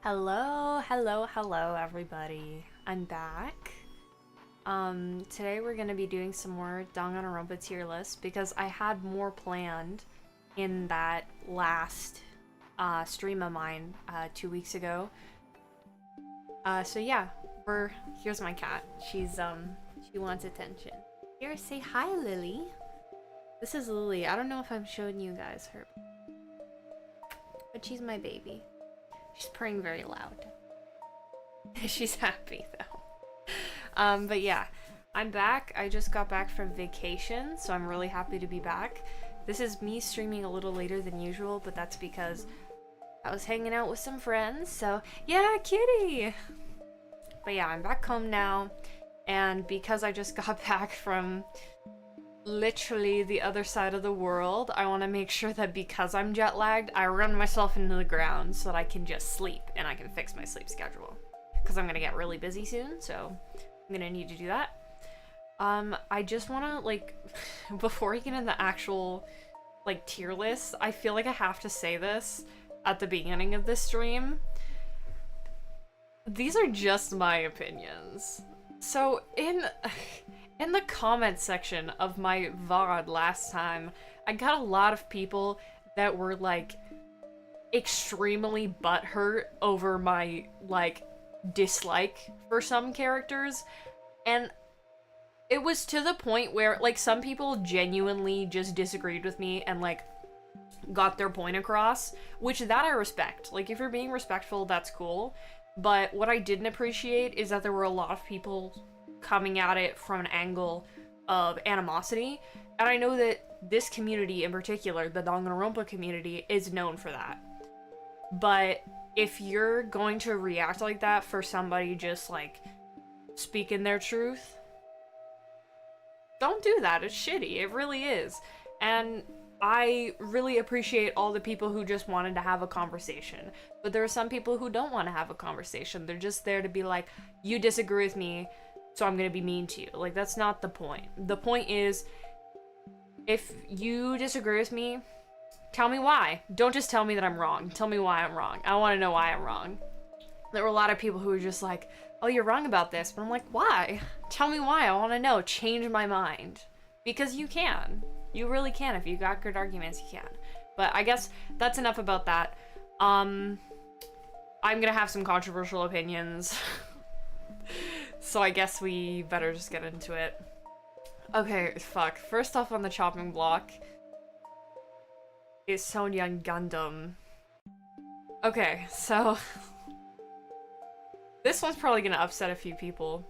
Hello, everybody. I'm back. Today we're gonna be doing some more Danganronpa tier list because I had more planned in that last stream of mine 2 weeks ago. So yeah, here's my cat. She wants attention. Here, say hi, Lily. This is Lily. I don't know if I'm showing you guys her, but she's my baby. She's purring very loud. She's happy though. But yeah, I'm back. I just got back from vacation, so I'm really happy to be back. This is me streaming a little later than usual, but that's because I was hanging out with some friends, so yeah, kitty! But yeah, I'm back home now, and because I just got back from literally the other side of the world, I want to make sure that because I'm jet lagged, I run myself into the ground so that I can just sleep and I can fix my sleep schedule. Because I'm gonna get really busy soon, so I'm gonna need to do that. I just want to, like, before I get into the actual, like, tier list, I feel like I have to say this at the beginning of this stream. These are just my opinions. So, in the comment section of my VOD last time, I got a lot of people that were, like, extremely butthurt over my, like, dislike for some characters, and it was to the point where, like, some people genuinely just disagreed with me and, like, got their point across, which that I respect. Like, if you're being respectful, that's cool, but what I didn't appreciate is that there were a lot of people coming at it from an angle of animosity, and I know that this community in particular, the Danganronpa community, is known for that. But if you're going to react like that for somebody just, like, speaking their truth, don't do that. It's shitty. It really is. And I really appreciate all the people who just wanted to have a conversation. But there are some people who don't want to have a conversation. They're just there to be like, you disagree with me, so I'm gonna be mean to you. Like, that's not the point. The point is, if you disagree with me, tell me why. Don't just tell me that I'm wrong. Tell me why I'm wrong. I want to know why I'm wrong. There were a lot of people who were just like, oh, you're wrong about this. But I'm like, why? Tell me why. I want to know. Change my mind. Because you can. You really can. If you got good arguments, you can. But I guess that's enough about that. I'm gonna have some controversial opinions. So I guess we better just get into it. Okay, fuck. First off on the chopping block is Sonya and Gundam. Okay, so this one's probably gonna upset a few people.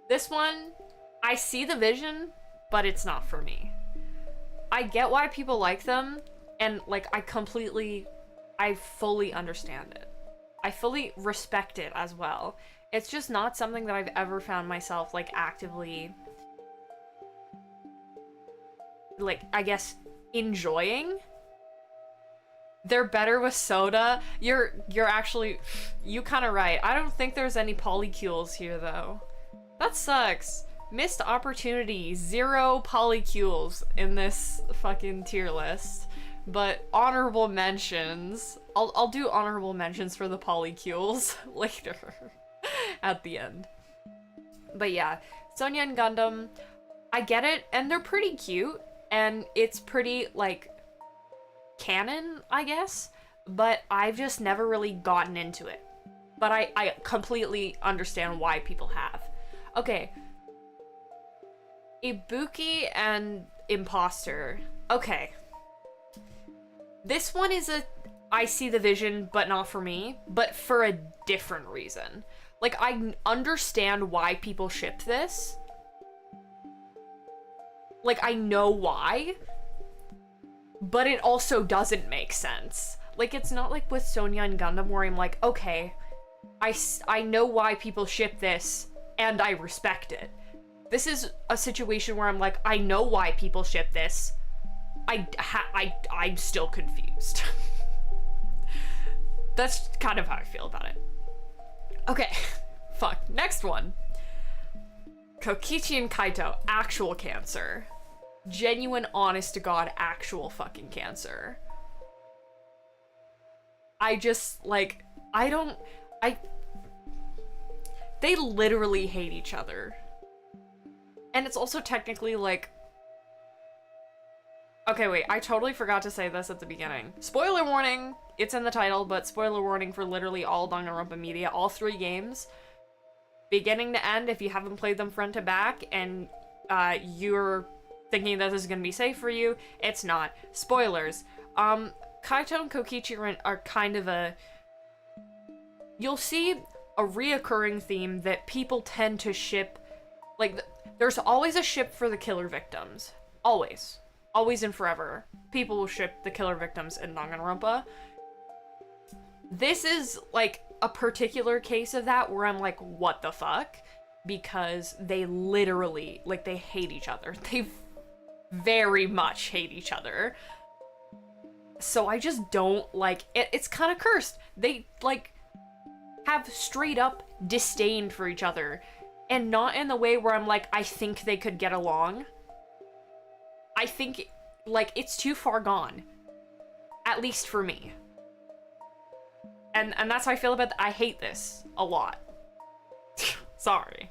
This one, I see the vision, but it's not for me. I get why people like them, and, like, I fully understand it. I fully respect it as well. It's just not something that I've ever found myself, like, actively, like, I guess, enjoying. They're better with soda. You're actually, you kind of right. I don't think there's any polycules here, though. That sucks. Missed opportunity. 0 polycules in this fucking tier list. But honorable mentions. I'll do honorable mentions for the polycules later. At the end. But yeah, Sonya and Gundam, I get it, and they're pretty cute, and it's pretty, like, canon, I guess, but I've just never really gotten into it. But I completely understand why people have. Okay. Ibuki and Imposter. Okay. This one is I see the vision, but not for me, but for a different reason. Like, I understand why people ship this. Like, I know why. But it also doesn't make sense. Like, it's not like with Sonya and Gundam where I'm like, okay, I know why people ship this, and I respect it. This is a situation where I'm like, I know why people ship this. I'm still confused. That's kind of how I feel about it. Okay, fuck. Next one. Kokichi and Kaito, actual cancer. Genuine, honest to God, actual fucking cancer. I just, like, I don't... They literally hate each other. And it's also technically, like... Okay, wait, I totally forgot to say this at the beginning. Spoiler warning! It's in the title, but spoiler warning for literally all Danganronpa media. All 3 games, beginning to end, if you haven't played them front to back, and you're thinking that this is gonna be safe for you, it's not. Spoilers. Kaito and Kokichi are kind of a... You'll see a reoccurring theme that people tend to ship. Like, there's always a ship for the killer victims. Always. Always and forever. People will ship the killer victims in Danganronpa. This is, like, a particular case of that where I'm like, what the fuck? Because they literally, like, they hate each other. They very much hate each other. So I just don't, like, it's kind of cursed. They, like, have straight up disdain for each other. And not in the way where I'm like, I think they could get along. I think, like, it's too far gone. At least for me. And that's how I feel about I hate this a lot. Sorry.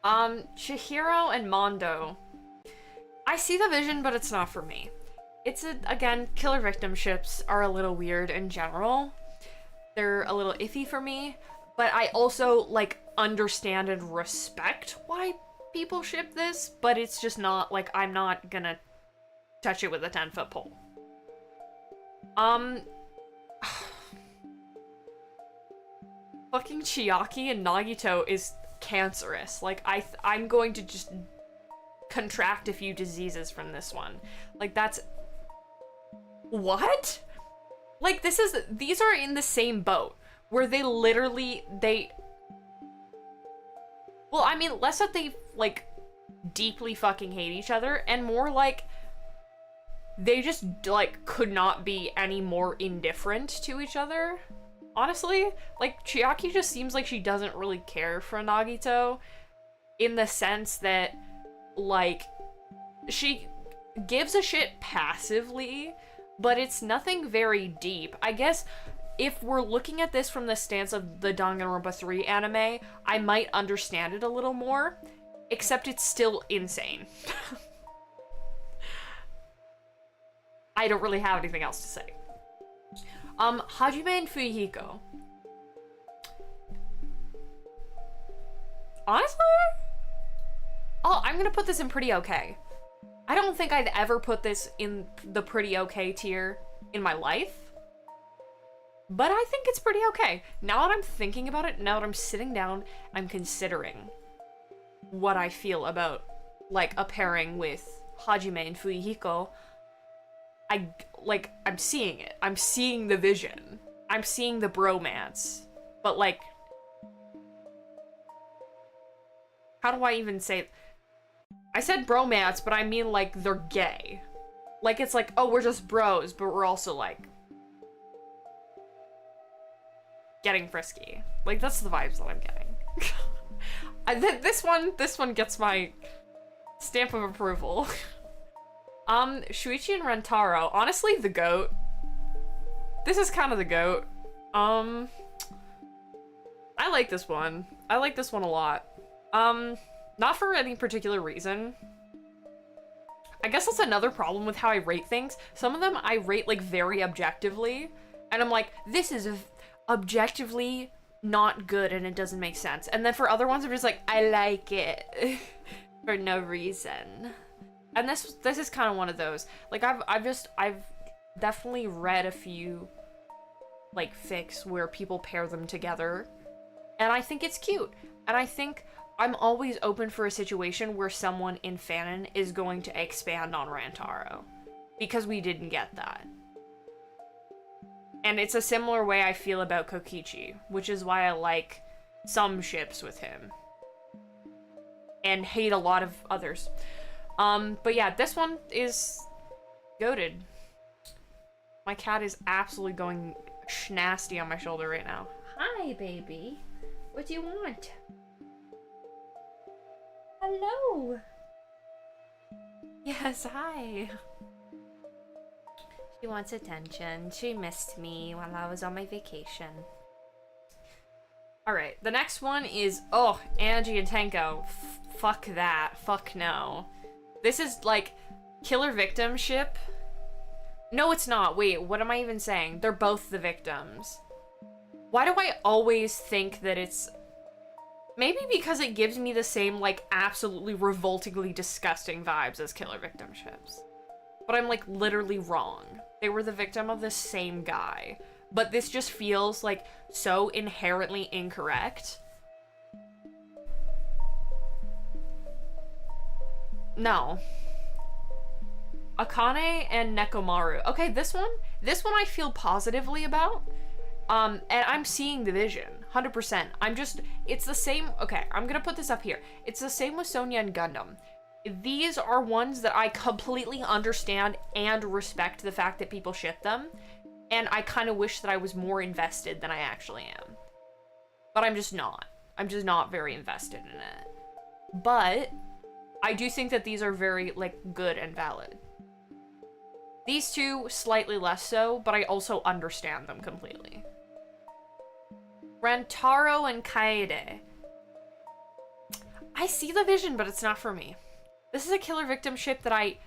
Chihiro and Mondo. I see the vision, but it's not for me. It's again, killer victim ships are a little weird in general. They're a little iffy for me, but I also, like, understand and respect why people ship this, but it's just not, like, I'm not gonna touch it with a 10-foot pole. Fucking Chiaki and Nagito is cancerous. Like, I'm going to just contract a few diseases from this one. Like, that's... What? Like, these are in the same boat, where they literally, well, I mean, less that they, like, deeply fucking hate each other, and more like, they just, like, could not be any more indifferent to each other. Honestly, like, Chiaki just seems like she doesn't really care for Nagito, in the sense that, like, she gives a shit passively, but it's nothing very deep. I guess if we're looking at this from the stance of the Danganronpa 3 anime, I might understand it a little more, except it's still insane. I don't really have anything else to say. Hajime and Fuyuhiko. Honestly? Oh, I'm gonna put this in pretty okay. I don't think I'd ever put this in the pretty okay tier in my life. But I think it's pretty okay. Now that I'm thinking about it, now that I'm sitting down, I'm considering what I feel about, like, a pairing with Hajime and Fuyuhiko. I'm seeing it. I'm seeing the vision. I'm seeing the bromance. But, like, how do I even say it? I said bromance, but I mean, like, they're gay. Like, it's like, oh, we're just bros, but we're also, like, getting frisky. Like, that's the vibes that I'm getting. This one gets my stamp of approval. Shuichi and Rentaro. Honestly, the GOAT. This is kind of the GOAT. I like this one. I like this one a lot. Not for any particular reason. I guess that's another problem with how I rate things. Some of them I rate, like, very objectively, and I'm like, this is objectively not good and it doesn't make sense. And then for other ones, I'm just like, I like it for no reason. And this is kind of one of those. Like, I've definitely read a few, like, fics where people pair them together, and I think it's cute. And I think I'm always open for a situation where someone in fanon is going to expand on Rantaro, because we didn't get that. And it's a similar way I feel about Kokichi, which is why I like some ships with him and hate a lot of others. But yeah, this one is goated. My cat is absolutely going schnasty on my shoulder right now. Hi, baby. What do you want? Hello. Yes, hi. She wants attention. She missed me while I was on my vacation. Alright, the next one is, oh, Angie and Tenko. Fuck that. Fuck no. This is, like, killer victim ship. No, it's not. Wait, what am I even saying? They're both the victims. Why do I always think that it's... Maybe because it gives me the same, like, absolutely revoltingly disgusting vibes as killer victim ships. But I'm, like, literally wrong. They were the victim of the same guy. But this just feels, like, so inherently incorrect. No. Akane and Nekomaru. Okay, this one I feel positively about. And I'm seeing the vision. 100%. It's the same, okay, I'm gonna put this up here. It's the same with Sonya and Gundam. These are ones that I completely understand and respect the fact that people ship them. And I kind of wish that I was more invested than I actually am. But I'm just not. I'm just not very invested in it. But I do think that these are very, like, good and valid. These two, slightly less so, but I also understand them completely. Rentaro and Kaede. I see the vision, but it's not for me. This is a killer victim ship that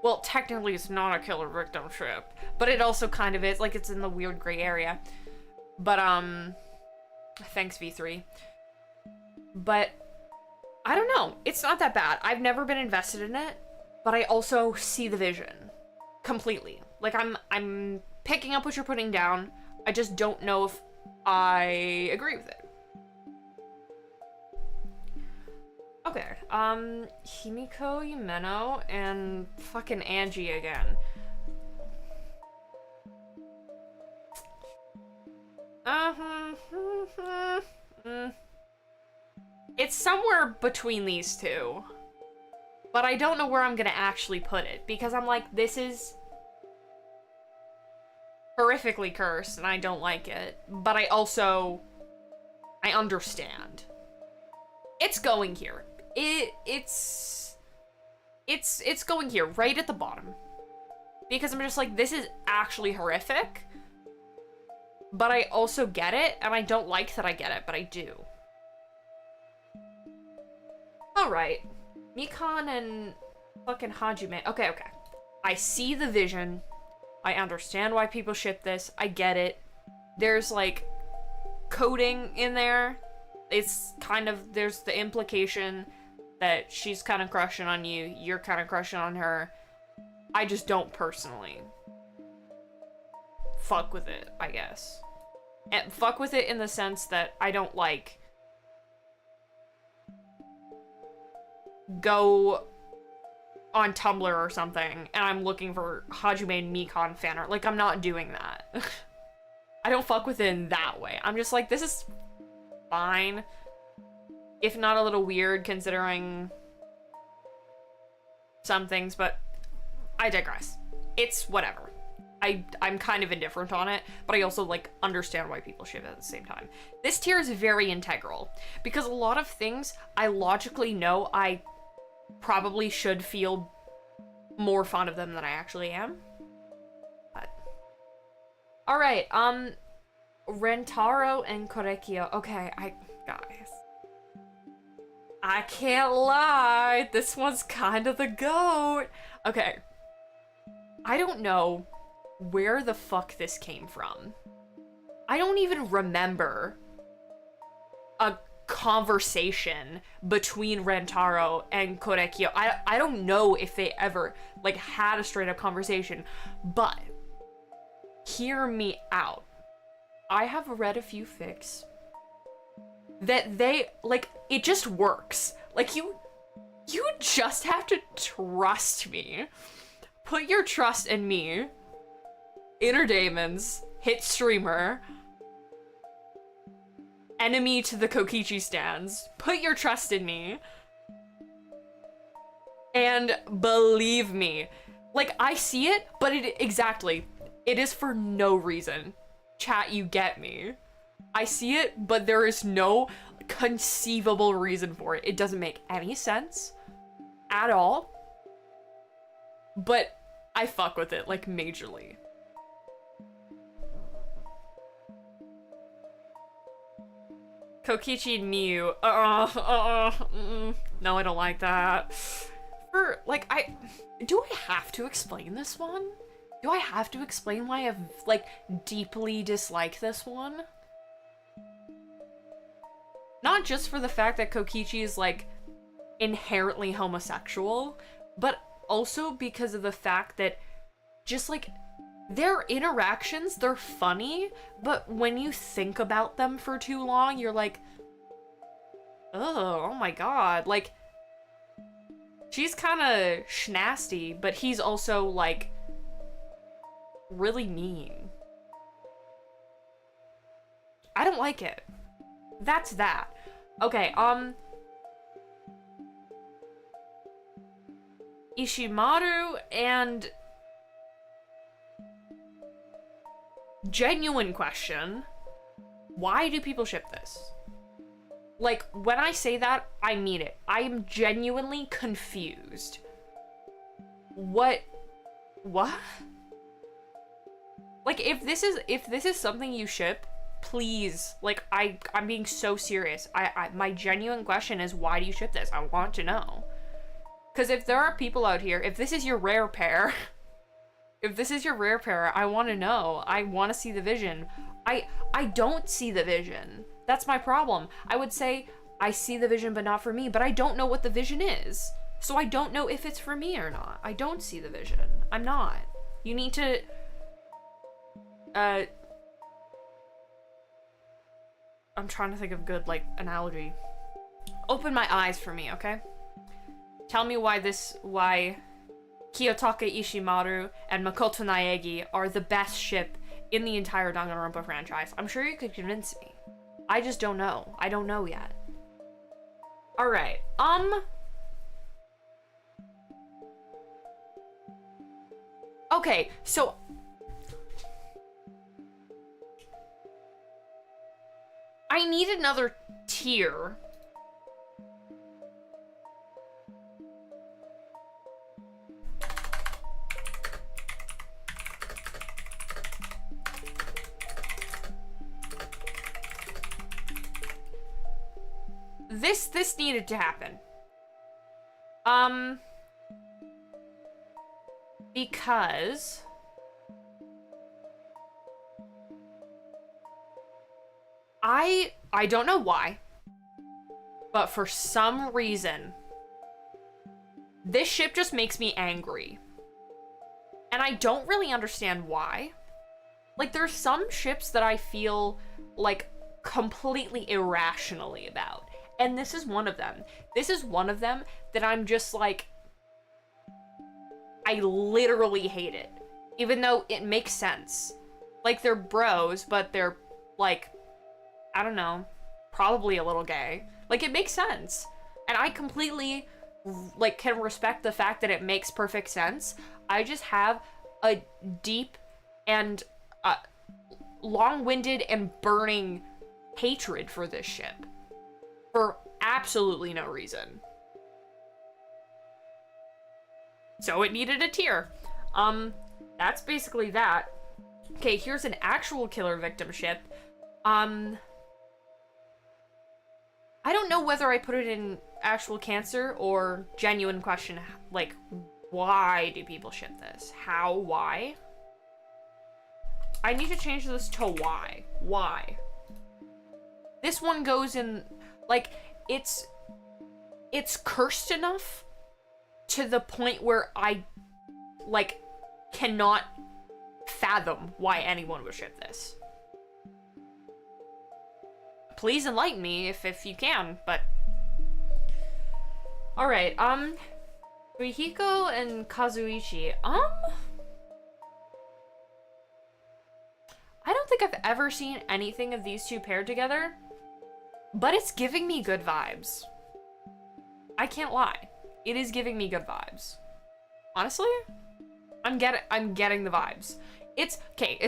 well, technically it's not a killer victim ship, but it also kind of is. Like, it's in the weird gray area. But, thanks, V3. But, I don't know. It's not that bad. I've never been invested in it, but I also see the vision. Completely. Like, I'm picking up what you're putting down. I just don't know if I agree with it. Okay, Himiko Yumeno and fucking Angie again. It's somewhere between these two. But I don't know where I'm gonna actually put it, because I'm like, this is horrifically cursed, and I don't like it. But I understand. It's going here. It's going here, right at the bottom. Because I'm just like, this is actually horrific. But I also get it, and I don't like that I get it, but I do. Alright. Mikan and fucking Hajime. Okay. I see the vision. I understand why people ship this. I get it. There's, like, coding in there. It's kind of, there's the implication that she's kind of crushing on you, you're kind of crushing on her. I just don't personally fuck with it, I guess. And fuck with it in the sense that I don't, like, go on Tumblr or something and I'm looking for Hajime and Mikan fan art. Like, I'm not doing that. I don't fuck with it in that way. I'm just like, this is fine. If not a little weird considering some things, but I digress. It's whatever. I'm kind of indifferent on it, but I also, like, understand why people ship it at the same time. This tier is very integral, because a lot of things I logically know I probably should feel more fond of them than I actually am. But alright, Rentaro and Korekio. Okay, guys. I can't lie, this one's kind of the GOAT. Okay. I don't know where the fuck this came from. I don't even remember a conversation between Rentaro and Korekio. I don't know if they ever, like, had a straight up conversation, but hear me out. I have read a few fics that they, like, it just works. Like, you just have to trust me. Put your trust in me. Inner Daemons, hit streamer, enemy to the Kokichi stands. Put your trust in me. And believe me. Like, I see it, but exactly. It is for no reason. Chat, you get me. I see it, but there is no conceivable reason for it. It doesn't make any sense at all. But I fuck with it, like, majorly. Kokichi and Miyu. No, I don't like that. Do I have to explain this one? Do I have to explain why I've, like, deeply disliked this one? Not just for the fact that Kokichi is, like, inherently homosexual, but also because of the fact that just, like, their interactions, they're funny, but when you think about them for too long, you're like, oh my god. Like, she's kind of schnasty, but he's also, like, really mean. I don't like it. That's that. Okay, Ishimaru and... Genuine question. Why do people ship this? Like, when I say that, I mean it. I am genuinely confused. What? Like, if this is something you ship, please, like, I'm being so serious. My genuine question is, why do you ship this? I want to know. Because if there are people out here, if this is your rare pair, I want to know. I want to see the vision. I don't see the vision. That's my problem. I would say, I see the vision, but not for me, but I don't know what the vision is. So I don't know if it's for me or not. I don't see the vision. I'm not. You need to... I'm trying to think of a good, like, analogy. Open my eyes for me, okay? Tell me why Kiyotaka Ishimaru and Makoto Naegi are the best ship in the entire Danganronpa franchise. I'm sure you could convince me. I just don't know. I don't know yet. Alright, okay, so... I need another tier. This needed to happen. Because... I don't know why, but for some reason, this ship just makes me angry. And I don't really understand why. Like, there's some ships that I feel, like, completely irrationally about. And this is one of them. This is one of them that I'm just like, I literally hate it. Even though it makes sense. Like, they're bros, but they're, like, I don't know, probably a little gay. Like, it makes sense. And I completely, like, can respect the fact that it makes perfect sense. I just have a deep and long-winded and burning hatred for this ship. For absolutely no reason. So it needed a tier. That's basically that. Okay, here's an actual killer victim ship. I don't know whether I put it in actual cancer or genuine question, like, why do people ship this? How? Why? I need to change this to why. Why? This one goes in, like, it's cursed enough to the point where I, like, cannot fathom why anyone would ship this. Please enlighten me if you can, but... Alright, Rihiko and Kazuichi, I don't think I've ever seen anything of these two paired together, but it's giving me good vibes. I can't lie. It is giving me good vibes. Honestly, I'm getting the vibes. It's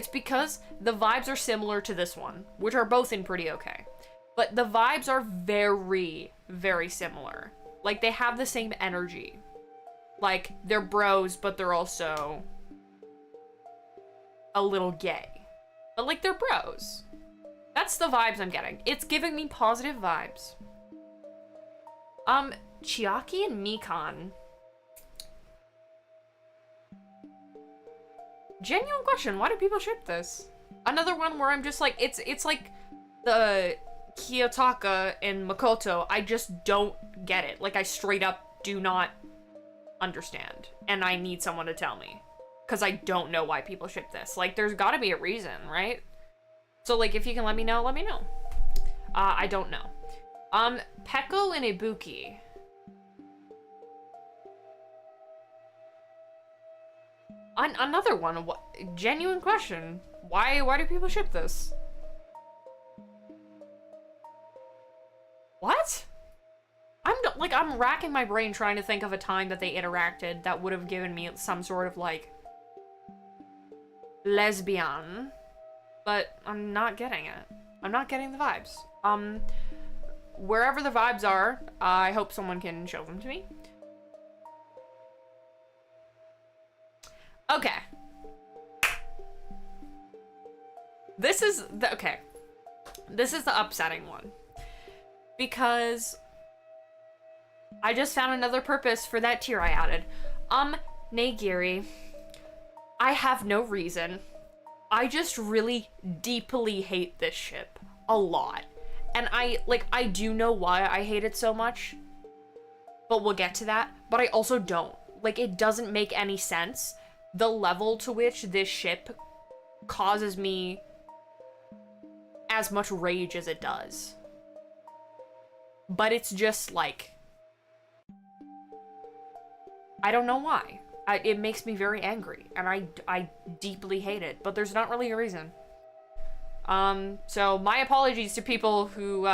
because the vibes are similar to this one, which are both in pretty okay. But the vibes are very, very similar. Like, they have the same energy. Like, they're bros, but they're also a little gay. But, like, they're bros. That's the vibes I'm getting. It's giving me positive vibes. Chiaki and Mikan. Genuine question, why do people ship this? Another one where I'm just like, it's like the Kiyotaka and Makoto. I just don't get it. Like, I straight up do not understand. And I need someone to tell me. Because I don't know why people ship this. Like, there's gotta be a reason, right? So, like, if you can let me know, let me know. I don't know. Peko and Ibuki. Another one. Genuine question. Why do people ship this? What? I'm racking my brain trying to think of a time that they interacted that would have given me some sort of, like, lesbian. But I'm not getting it. I'm not getting the vibes. Wherever the vibes are, I hope someone can show them to me. Okay. This is the upsetting one. Because I just found another purpose for that tier I added. Negiri. I have no reason. I just really deeply hate this ship. A lot. And I do know why I hate it so much. But we'll get to that. But I also don't. Like, it doesn't make any sense. The level to which this ship causes me as much rage as it does. But it's just, like, I don't know why. It makes me very angry, and I deeply hate it, but there's not really a reason. So my apologies to people who,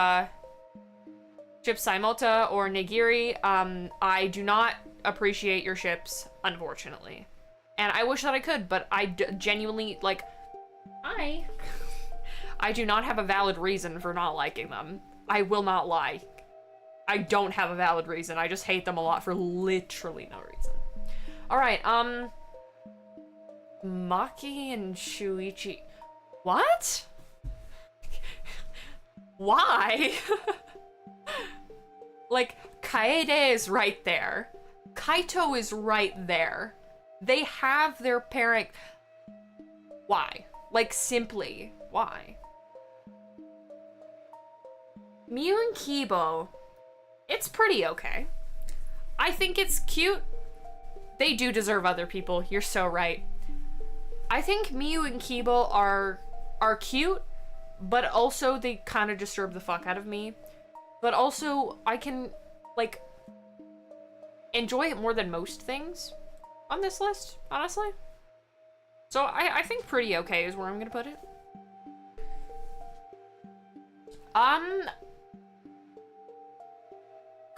ship Saimota or Negiri. I do not appreciate your ships, unfortunately. And I wish that I could, but I genuinely, like, I do not have a valid reason for not liking them. I will not lie. I don't have a valid reason. I just hate them a lot for literally no reason. Alright, Maki and Shuichi. What? Why? Like, Kaede is right there. Kaito is right there. They have their parent. Why? Like, simply, why? Miu and Kibo. It's pretty okay. I think it's cute. They do deserve other people. You're so right. I think Miu and Kibo are cute, but also they kind of disturb the fuck out of me. But also, I can, like, enjoy it more than most things on this list, honestly. So I think pretty okay is where I'm gonna put it.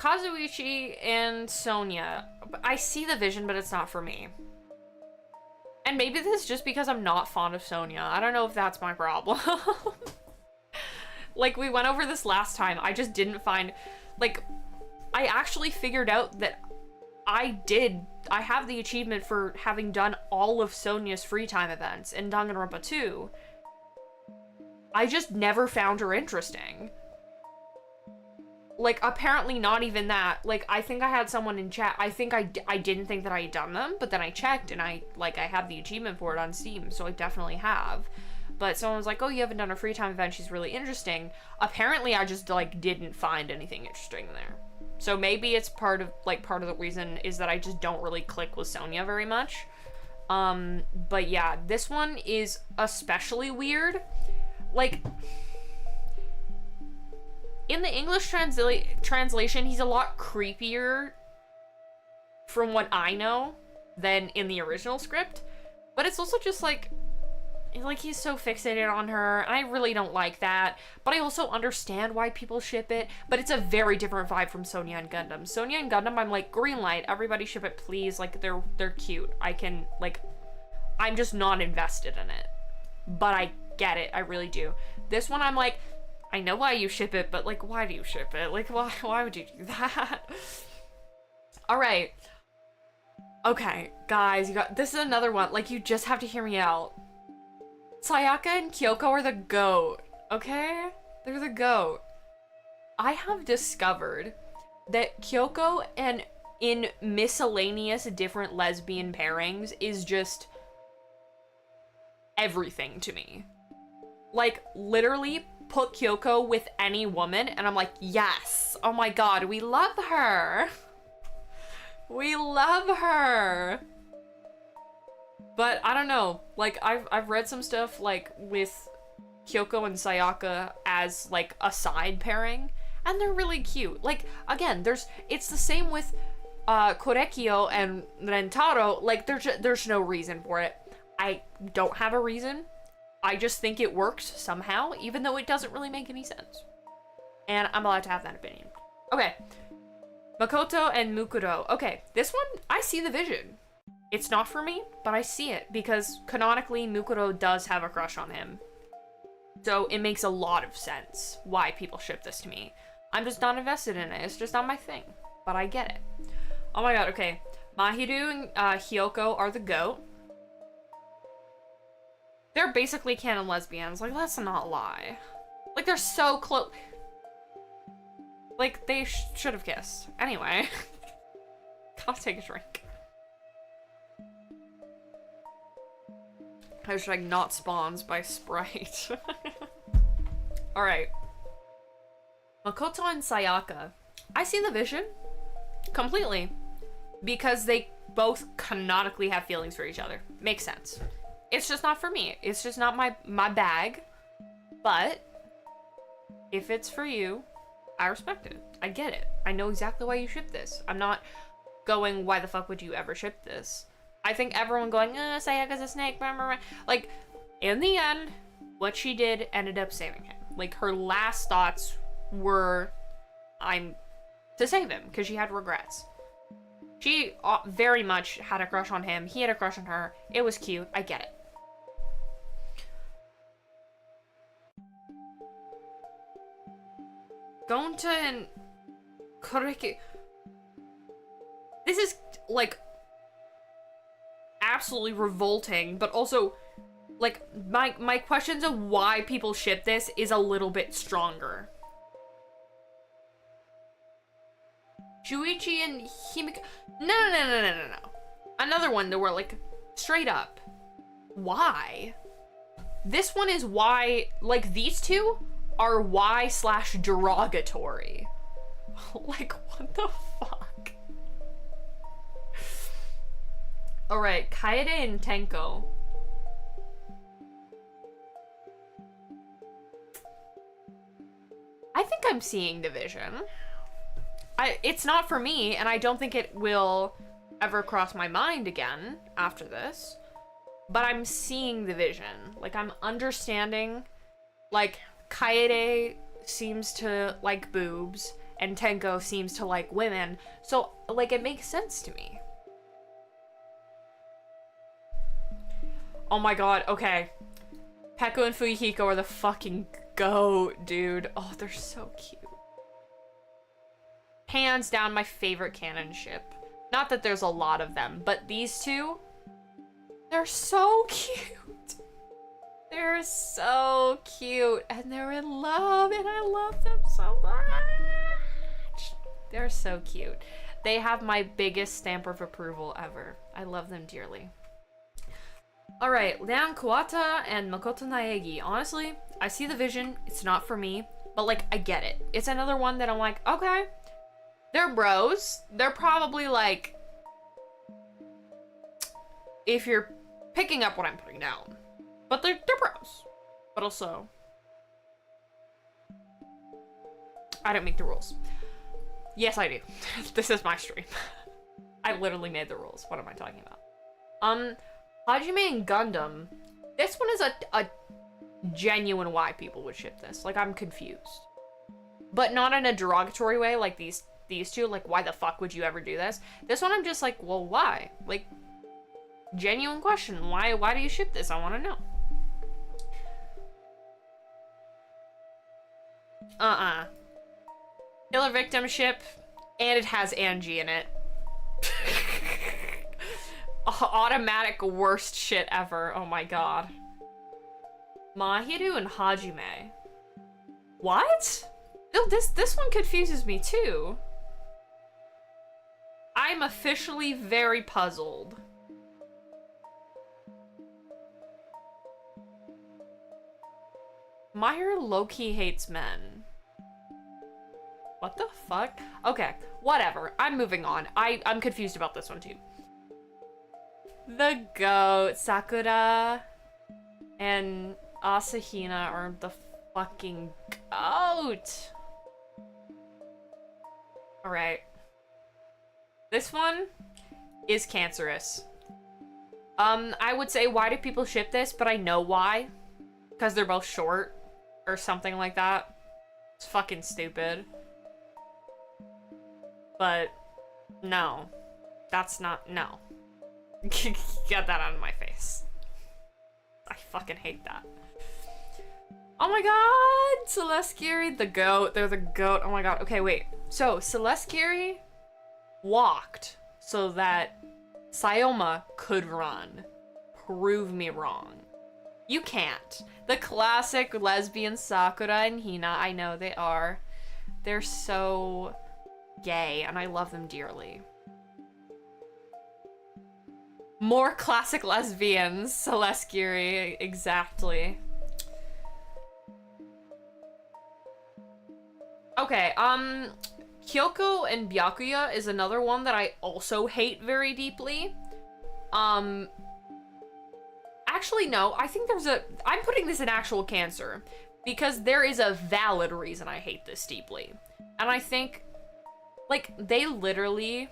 Kazuichi and Sonia. I see the vision, but it's not for me. And maybe this is just because I'm not fond of Sonia. I don't know if that's my problem. Like, we went over this last time. I just didn't find, like, I actually figured out that I have the achievement for having done all of Sonia's free time events in Danganronpa 2. I just never found her interesting. Like, apparently not even that. Like, I think I had someone in chat. I think I didn't think that I had done them, but then I checked and I have the achievement for it on Steam, so I definitely have. But someone was like, oh, you haven't done a free time event, she's really interesting. Apparently I just, like, didn't find anything interesting there. So maybe it's part of the reason is that I just don't really click with Sonia very much. But yeah, this one is especially weird. Like, in the English translation, he's a lot creepier from what I know than in the original script. But it's also just like he's so fixated on her, and I really don't like that. But I also understand why people ship it, but it's a very different vibe from Sonia and Gundam. Sonia and Gundam, I'm like, green light, everybody ship it, please. Like, they're cute. I can, like, I'm just not invested in it. But I get it, I really do. This one, I'm like, I know why you ship it, but, like, why do you ship it? Like, why would you do that? Alright. Okay, guys, this is another one. Like, you just have to hear me out. Sayaka and Kyoko are the GOAT, okay? They're the GOAT. I have discovered that Kyoko and in miscellaneous different lesbian pairings is just everything to me. Like, literally put Kyoko with any woman and I'm like, yes! Oh my god, we love her! We love her! But I don't know, like, I've read some stuff, like, with Kyoko and Sayaka as, like, a side pairing, and they're really cute. Like, again, it's the same with Korekio and Rentaro. Like, there's no reason for it. I don't have a reason. I just think it works somehow, even though it doesn't really make any sense. And I'm allowed to have that opinion. Okay. Makoto and Mukuro. Okay, this one, I see the vision. It's not for me, but I see it, because canonically, Mukuro does have a crush on him. So it makes a lot of sense why people ship this to me. I'm just not invested in it. It's just not my thing. But I get it. Oh my god, okay. Mahiru and Hyoko are the GOAT. They're basically canon lesbians. Like, let's not lie. Like, they're so close. Like, they should have kissed. Anyway. Gotta take a drink. Hashtag not spawns by Sprite. Alright. Makoto and Sayaka. I see the vision. Completely. Because they both canonically have feelings for each other. Makes sense. It's just not for me. It's just not my bag. But if it's for you, I respect it. I get it. I know exactly why you ship this. I'm not going, why the fuck would you ever ship this? I think everyone going, Sayaka's a snake, blah, blah, blah. Like, in the end, what she did ended up saving him. Like, her last thoughts were, to save him, because she had regrets. She very much had a crush on him. He had a crush on her. It was cute. I get it. Gonta and Koreki. This is, like, absolutely revolting, but also, like, my questions of why people ship this is a little bit stronger. Shuichi and Himiko. No. Another one that were, like, straight up. Why? This one is why, like, these two are why/derogatory. Like, what the fuck? Alright, Kaede and Tenko. I think I'm seeing the vision. It's not for me, and I don't think it will ever cross my mind again after this. But I'm seeing the vision. Like, I'm understanding, like, Kaede seems to like boobs, and Tenko seems to like women. So, like, it makes sense to me. Oh my god, okay. Peko and Fuyuhiko are the fucking GOAT, dude. Oh, they're so cute. Hands down my favorite canon ship. Not that there's a lot of them, but these two, they're so cute. They're so cute, and they're in love, and I love them so much. They're so cute. They have my biggest stamp of approval ever. I love them dearly. Alright, Leon Kuwata and Makoto Naegi. Honestly, I see the vision. It's not for me, but, like, I get it. It's another one that I'm like, okay. They're bros. They're probably, like, if you're picking up what I'm putting down. But they're bros. But also, I don't make the rules. Yes, I do. This is my stream. I literally made the rules. What am I talking about? Hajime and Gundam. This one is a genuine why people would ship this. Like, I'm confused. But not in a derogatory way, like these two. Like, why the fuck would you ever do this? This one I'm just like, well, why? Like, genuine question. Why do you ship this? I want to know. Killer victim ship, and it has Angie in it. Automatic worst shit ever. Oh my god. Mahiru and Hajime. What? No, this one confuses me too. I'm officially very puzzled. Mahiru low-key hates men. What the fuck? Okay, whatever. I'm moving on. I'm confused about this one too. The goat, Sakura and Asahina are the fucking goat. Alright. This one is cancerous. I would say, why do people ship this? But I know why. Because they're both short. Or something like that. It's fucking stupid. But, no. That's not, no. Get that out of my face. I fucking hate that. Oh my god! Celestkiri, the goat. They're the goat. Oh my god. Okay, wait. So, Celestkiri walked so that Sayoma could run. Prove me wrong. You can't. The classic lesbian Sakura and Hina, I know they are. They're so gay, and I love them dearly. More classic lesbians, Celestkiri, exactly. Okay, Kyoko and Byakuya is another one that I also hate very deeply. Actually, no, I think I'm putting this in actual cancer because there is a valid reason I hate this deeply. And I think, like, they literally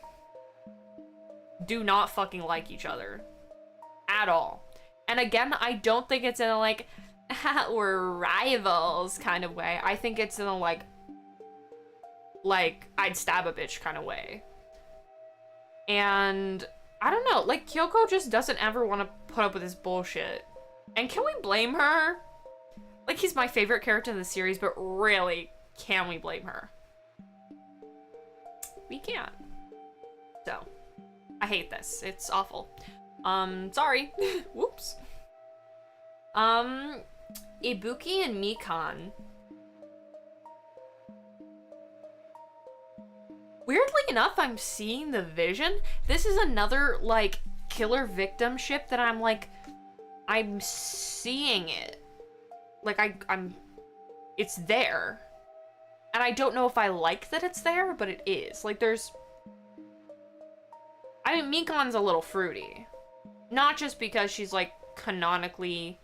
do not fucking like each other at all. And again, I don't think it's in a, like, we're rivals kind of way. I think it's in a, like, I'd stab a bitch kind of way. And I don't know, like, Kyoko just doesn't ever want to put up with this bullshit. And can we blame her? Like, he's my favorite character in the series, but really, can we blame her? We can't. So, I hate this. It's awful. Sorry. Whoops. Ibuki and Mikan. Weirdly enough, I'm seeing the vision. This is another, like, killer victim ship that I'm, like, I'm seeing it. Like, it's there. And I don't know if I like that it's there, but it is. Like, I mean, Mikan's a little fruity. Not just because she's, like, canonically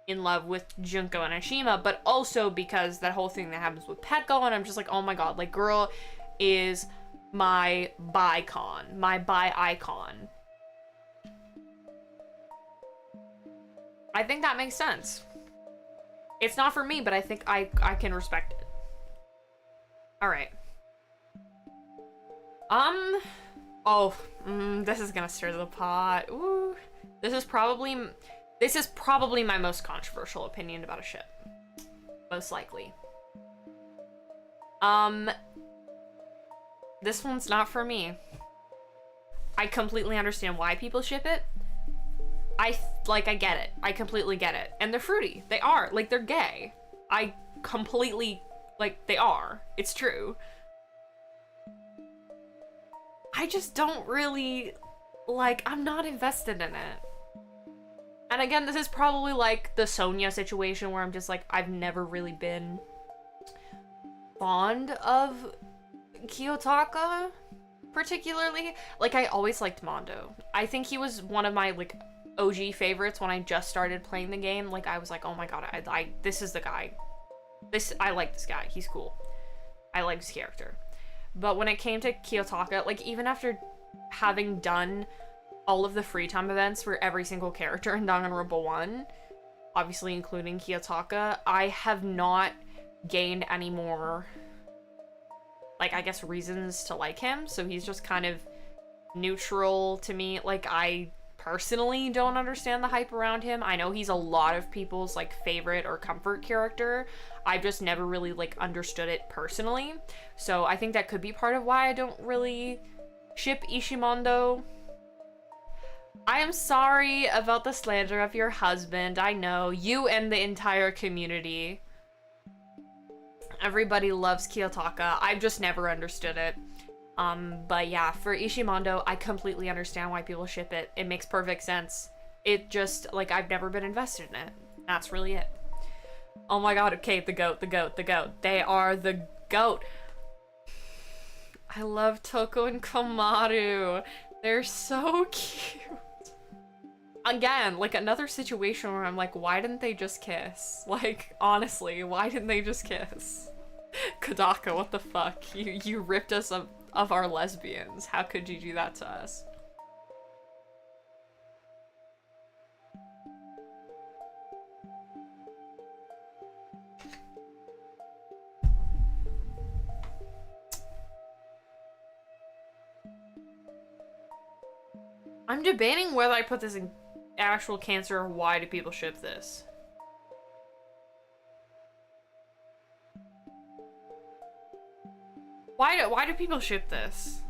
in love with Junko and Ashima, but also because that whole thing that happens with Petko, and I'm just like, oh my god, like, girl is my bi-con, my bi-icon. I think that makes sense. It's not for me, but I think I can respect it. Alright. This is gonna stir the pot. Ooh. This is probably my most controversial opinion about a ship. Most likely. This one's not for me. I completely understand why people ship it. I get it. I completely get it. And they're fruity. They are. Like, they're gay. I completely, like, they are. It's true. I just don't really, like, I'm not invested in it. And again, this is probably like the Sonya situation where I'm just like, I've never really been fond of Kiyotaka, particularly. Like, I always liked Mondo. I think he was one of my, like, OG favorites when I just started playing the game. Like, I was like, oh my god, this is the guy. I like this guy. He's cool. I like his character. But when it came to Kiyotaka, like, even after having done all of the free time events for every single character in Danganronpa 1, obviously including Kiyotaka, I have not gained any more, like, I guess, reasons to like him. So he's just kind of neutral to me. Like, I personally don't understand the hype around him. I know he's a lot of people's, like, favorite or comfort character. I've just never really, like, understood it personally. So I think that could be part of why I don't really ship Ishimondo. I am sorry about the slander of your husband. I know. You and the entire community. Everybody loves Kiyotaka. I've just never understood it. But yeah, for Ishimondo, I completely understand why people ship it. It makes perfect sense. It just, like, I've never been invested in it. That's really it. Oh my god, okay, the goat, the goat, the goat. They are the goat. I love Toko and Komaru. They're so cute. Again, like, another situation where I'm like, why didn't they just kiss? Like, honestly, why didn't they just kiss? Kodaka, what the fuck? You ripped us of our lesbians. How could you do that to us? I'm debating whether I put this in actual cancer or why do people ship this. Why do people ship this?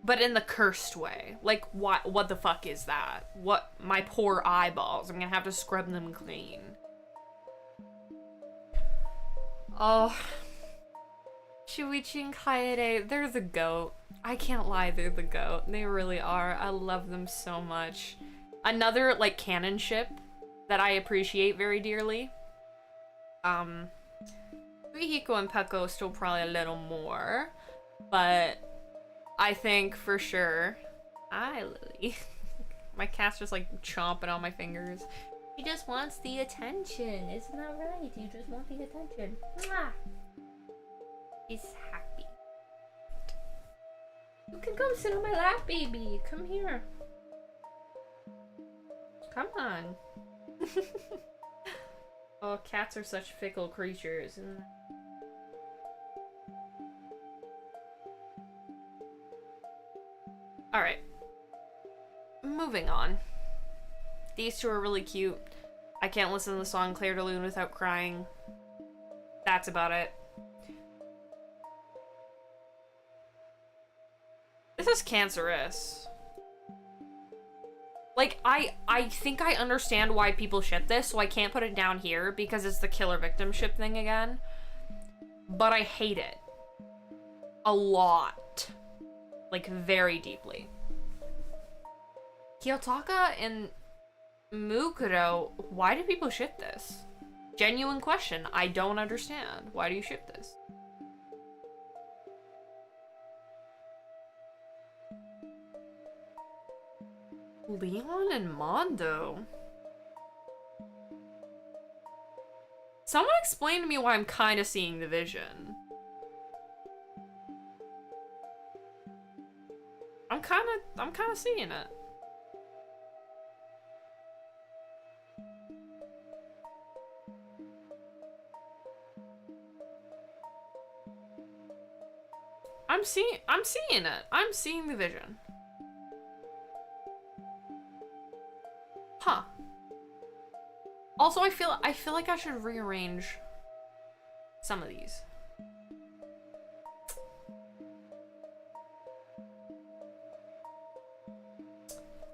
But in the cursed way. Like, what the fuck is that? What, my poor eyeballs. I'm gonna have to scrub them clean. Oh. Shuichi and Kaede, they're the goat. I can't lie, they're the goat. They really are. I love them so much. Another, like, canon ship that I appreciate very dearly. Rihiko and Peko still probably a little more, but I think for sure. Hi, Lily. My cat's just like chomping on my fingers. He just wants the attention. Isn't that right? You just want the attention. Mwah! He's happy. You can come sit on my lap, baby. Come here. Come on. Oh, cats are such fickle creatures. Alright. Moving on. These two are really cute. I can't listen to the song Clair de Lune without crying. That's about it. This is cancerous. Like, I think I understand why people ship this, so I can't put it down here because it's the killer victim ship thing again. But I hate it. A lot. Like, very deeply. Kiyotaka and Mukuro, why do people ship this? Genuine question. I don't understand. Why do you ship this? Leon and Mondo? Someone explain to me why I'm kind of seeing the vision. I'm kind of seeing it. I'm seeing it. I'm seeing the vision. Huh. Also, I feel like I should rearrange some of these.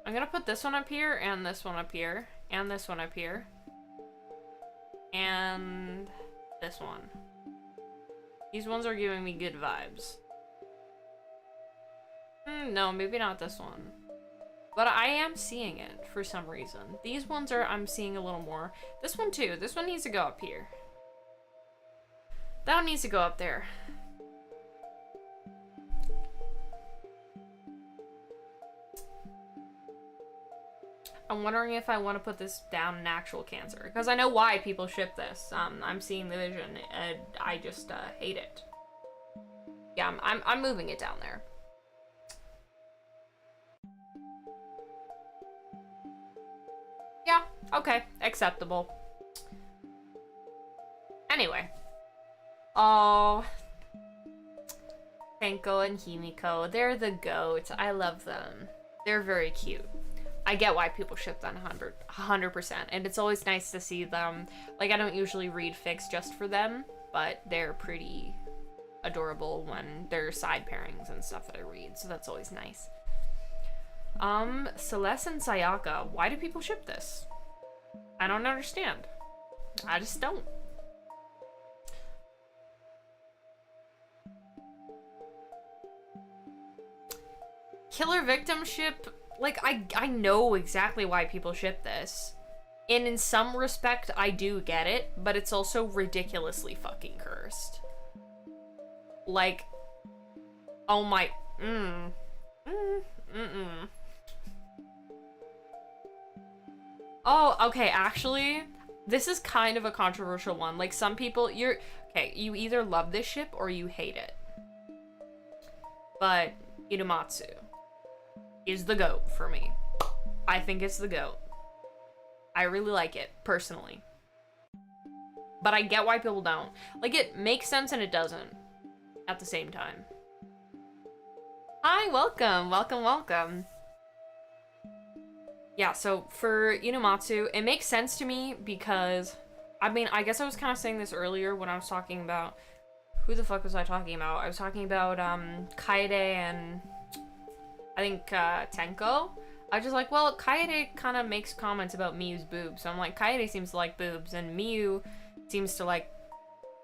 I'm gonna put this one up here, and this one up here, and this one up here, and this one. These ones are giving me good vibes. No, maybe not this one. But I am seeing it for some reason. These ones I'm seeing a little more. This one too. This one needs to go up here. That one needs to go up there. I'm wondering if I want to put this down in actual cancer. Because I know why people ship this. I'm seeing the vision. And I just hate it. Yeah, I'm moving it down there. Yeah, okay, acceptable. Anyway. Oh. Tenko and Himiko, they're the goats. I love them. They're very cute. I get why people ship them 100%. And it's always nice to see them. Like, I don't usually read fics just for them, but they're pretty adorable when they're side pairings and stuff that I read, so that's always nice. Celeste and Sayaka, why do people ship this? I don't understand. I just don't. Killer victim ship, like, I know exactly why people ship this. And in some respect, I do get it, but it's also ridiculously fucking cursed. Like, oh my, Oh, okay, actually, this is kind of a controversial one. Like, some people, okay, you either love this ship or you hate it. But Inumatsu is the GOAT for me. I think it's the GOAT. I really like it, personally. But I get why people don't. Like, it makes sense and it doesn't at the same time. Hi, welcome, welcome, welcome. Yeah, so for Inumatsu, it makes sense to me because, I mean, I guess I was kind of saying this earlier when I was talking about, who the fuck was I talking about? I was talking about, Kaede and, I think, Tenko. I was just like, well, Kaede kind of makes comments about Miyu's boobs, so I'm like, Kaede seems to like boobs, and Miyu seems to like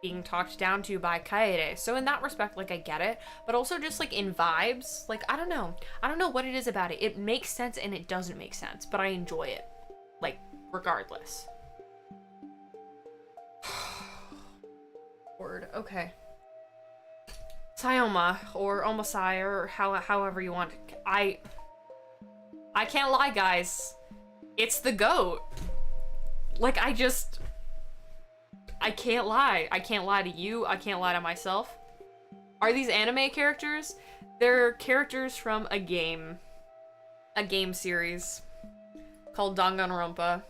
being talked down to by Kaede. So in that respect, like, I get it. But also just, like, in vibes, like, I don't know. I don't know what it is about it. It makes sense and it doesn't make sense, but I enjoy it. Like, regardless. Word. Okay. Sayoma, or Omasai, or however you want. I can't lie, guys. It's the GOAT. Like, I can't lie. I can't lie to you. I can't lie to myself. Are these anime characters? They're characters from a game series called Danganronpa.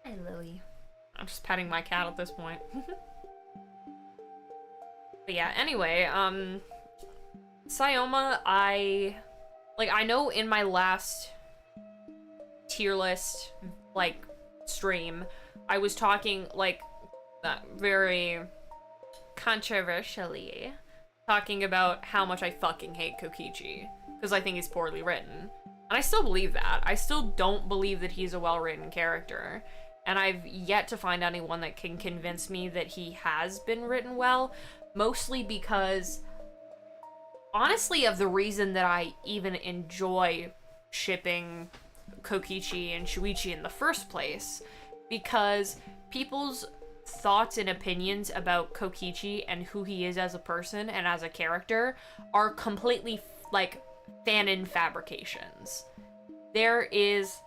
Hi, Lily. I'm just petting my cat at this point. But yeah, anyway, Sayoma, I know in my last tier list, like, stream, I was talking, like, very controversially, talking about how much I fucking hate Kokichi, because I think he's poorly written. And I still believe that. I still don't believe that he's a well-written character. And I've yet to find anyone that can convince me that he has been written well, mostly because, honestly, of the reason that I even enjoy shipping Kokichi and Shuichi in the first place, because people's thoughts and opinions about Kokichi and who he is as a person and as a character are completely, like, fanon fabrications. There is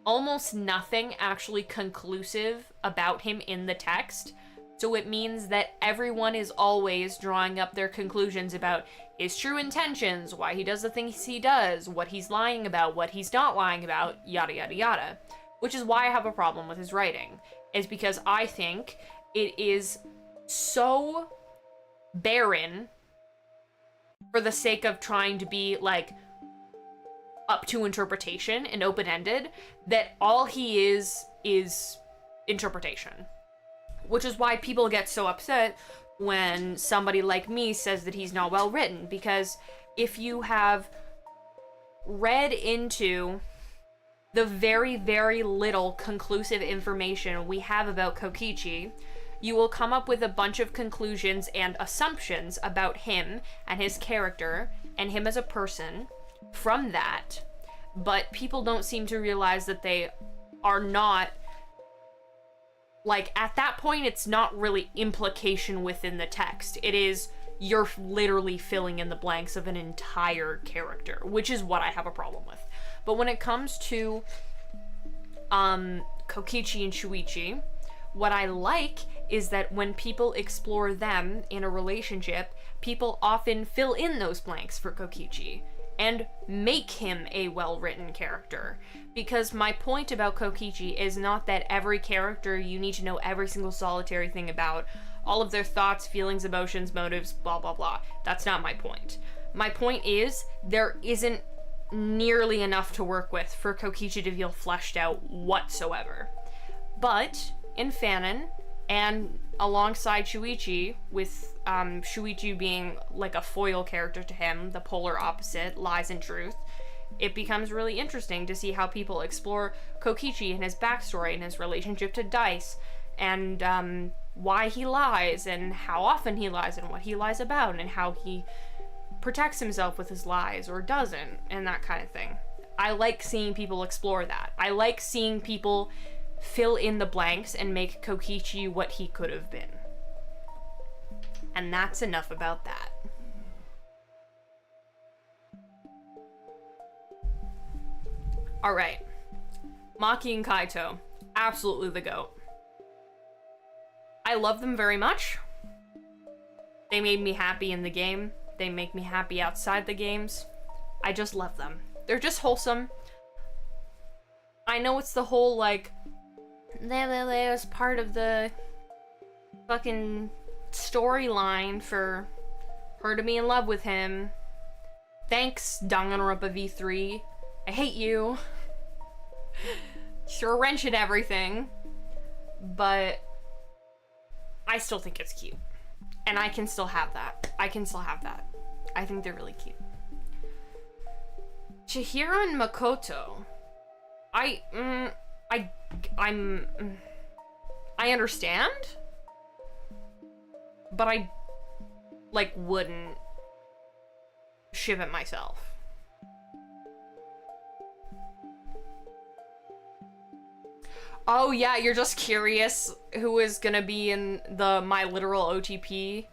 almost nothing actually conclusive about him in the text, so it means that everyone is always drawing up their conclusions about his true intentions, why he does the things he does, what he's lying about, what he's not lying about, yada yada yada. Which is why I have a problem with his writing, is because I think it is so barren for the sake of trying to be, like, up to interpretation and open-ended, that all he is interpretation. Which is why people get so upset when somebody like me says that he's not well written, because if you have read into the very, very little conclusive information we have about Kokichi, you will come up with a bunch of conclusions and assumptions about him and his character and him as a person from that, but people don't seem to realize that they are not, like, at that point, it's not really implication within the text. It is, you're literally filling in the blanks of an entire character, which is what I have a problem with. But when it comes to Kokichi and Shuichi, what I like is that when people explore them in a relationship, people often fill in those blanks for Kokichi and make him a well-written character. Because my point about Kokichi is not that every character you need to know every single solitary thing about, all of their thoughts, feelings, emotions, motives, blah blah blah. That's not my point. My point is, there isn't nearly enough to work with for Kokichi to feel fleshed out whatsoever. But in fanon and alongside Shuichi, with Shuichi being like a foil character to him, the polar opposite, lies and truth, it becomes really interesting to see how people explore Kokichi and his backstory and his relationship to Dice, and why he lies, and how often he lies, and what he lies about, and how he protects himself with his lies or doesn't, and that kind of thing. I like seeing people explore that. I like seeing people fill in the blanks and make Kokichi what he could have been. And that's enough about that. Alright. Maki and Kaito. Absolutely the GOAT. I love them very much. They made me happy in the game. They make me happy outside the games. I just love them. They're just wholesome. I know it's the whole, like, Lele was part of the fucking storyline for her to be in love with him. Thanks, Danganronpa V3. I hate you. You're a wrench at everything. But I still think it's cute. And I can still have that. I can still have that. I think they're really cute. Chihiro and Makoto. I understand, but I, like, wouldn't ship it myself. Oh yeah, you're just curious who is gonna be in the My Literal OTP?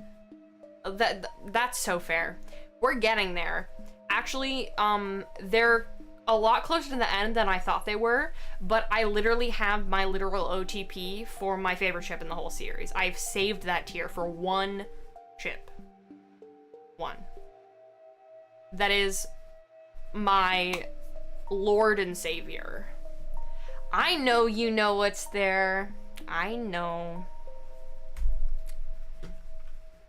That's so fair. We're getting there. Actually, they're a lot closer to the end than I thought they were, but I literally have My Literal OTP for my favorite ship in the whole series. I've saved that tier for one ship. One. That is my Lord and Savior. I know you know what's there. I know.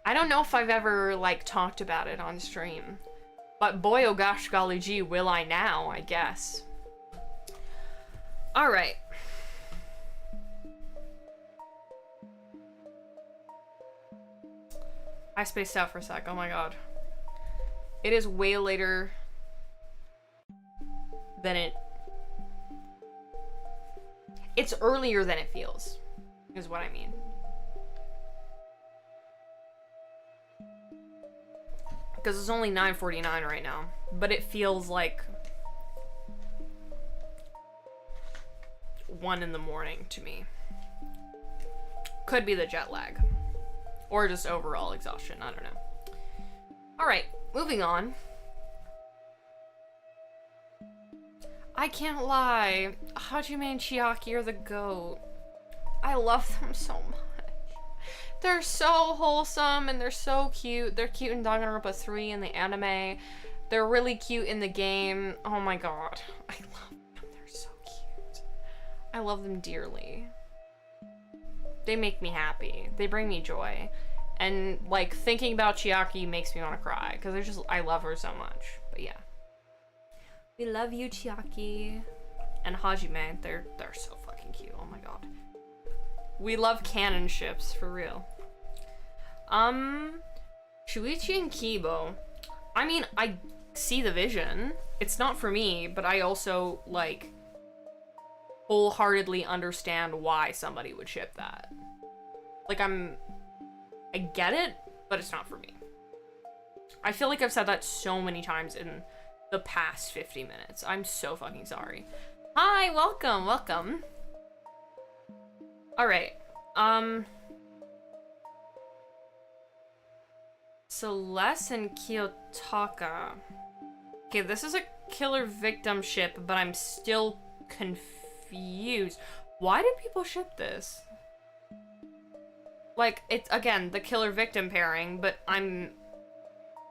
I don't know if I've ever, like, talked about it on stream. But boy, oh gosh, golly gee, will I now, I guess. Alright. I spaced out for a sec, oh my god. It is way later than it... It's earlier than it feels, is what I mean. Because it's only 9:49 right now, but it feels like 1 in the morning to me. Could be the jet lag. Or just overall exhaustion, I don't know. Alright, moving on. I can't lie. Hajime and Chiaki are the GOAT. I love them so much. They're so wholesome and they're so cute. They're cute in Danganronpa 3 in the anime. They're really cute in the game. Oh my god. I love them. They're so cute. I love them dearly. They make me happy. They bring me joy. And, like, thinking about Chiaki makes me want to cry. Because I love her so much. But yeah. We love you, Chiaki. And Hajime, they're so fucking cute. Oh my god. We love canon ships, for real. Shuichi and Kibo. I mean, I see the vision. It's not for me, but I also, like, wholeheartedly understand why somebody would ship that. Like, I get it, but it's not for me. I feel like I've said that so many times in the past 50 minutes. I'm so fucking sorry. Hi, welcome, welcome. Alright, Celeste and Kiyotaka. Okay, this is a killer victim ship, but I'm still confused. Why do people ship this? Like, it's, again, the killer victim pairing, but I'm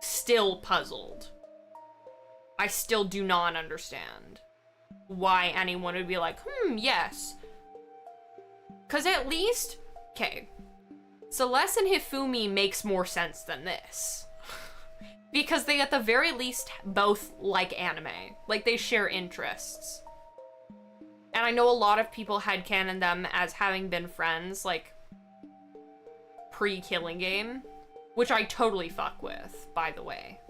still puzzled. I still do not understand why anyone would be like, yes. Because at least, okay, Celeste and Hifumi makes more sense than this. Because they, at the very least, both like anime. Like, they share interests. And I know a lot of people headcanon them as having been friends, like, pre-killing game, which I totally fuck with, by the way.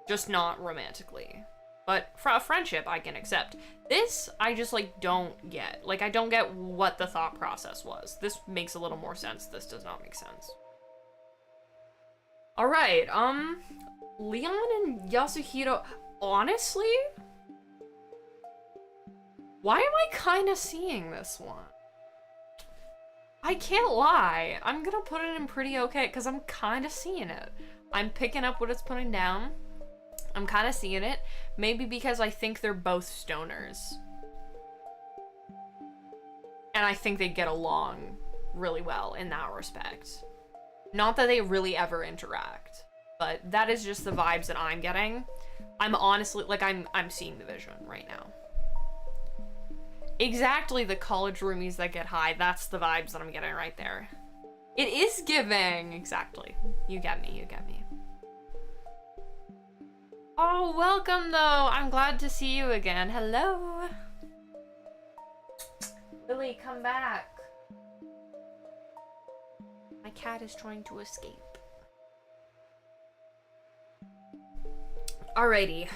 Just not romantically. But for a friendship, I can accept. This, I just, like, don't get. Like, I don't get what the thought process was. This makes a little more sense. This does not make sense. Alright, Leon and Yasuhiro, honestly? Why am I kind of seeing this one? I can't lie. I'm gonna put it in pretty okay, because I'm kind of seeing it. I'm picking up what it's putting down. I'm kind of seeing it. Maybe because I think they're both stoners. And I think they get along really well in that respect. Not that they really ever interact, but that is just the vibes that I'm getting. I'm honestly, like, I'm seeing the vision right now. Exactly, the college roomies that get high, that's the vibes that I'm getting right there. It is giving, exactly. You get me, you get me. Oh, welcome though. I'm glad to see you again. Hello. Lily, come back. My cat is trying to escape. Alrighty.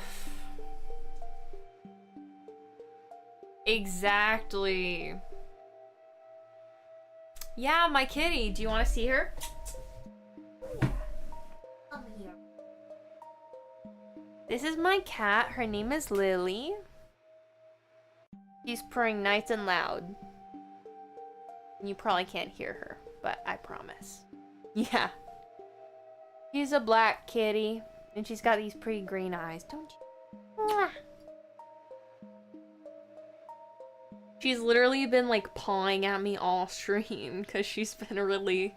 Exactly. Yeah, my kitty. Do you want to see her? Come here. This is my cat. Her name is Lily. She's purring nice and loud. You probably can't hear her, but I promise. Yeah. She's a black kitty, and she's got these pretty green eyes, don't you? Mwah. She's literally been, like, pawing at me all stream, because she's been really...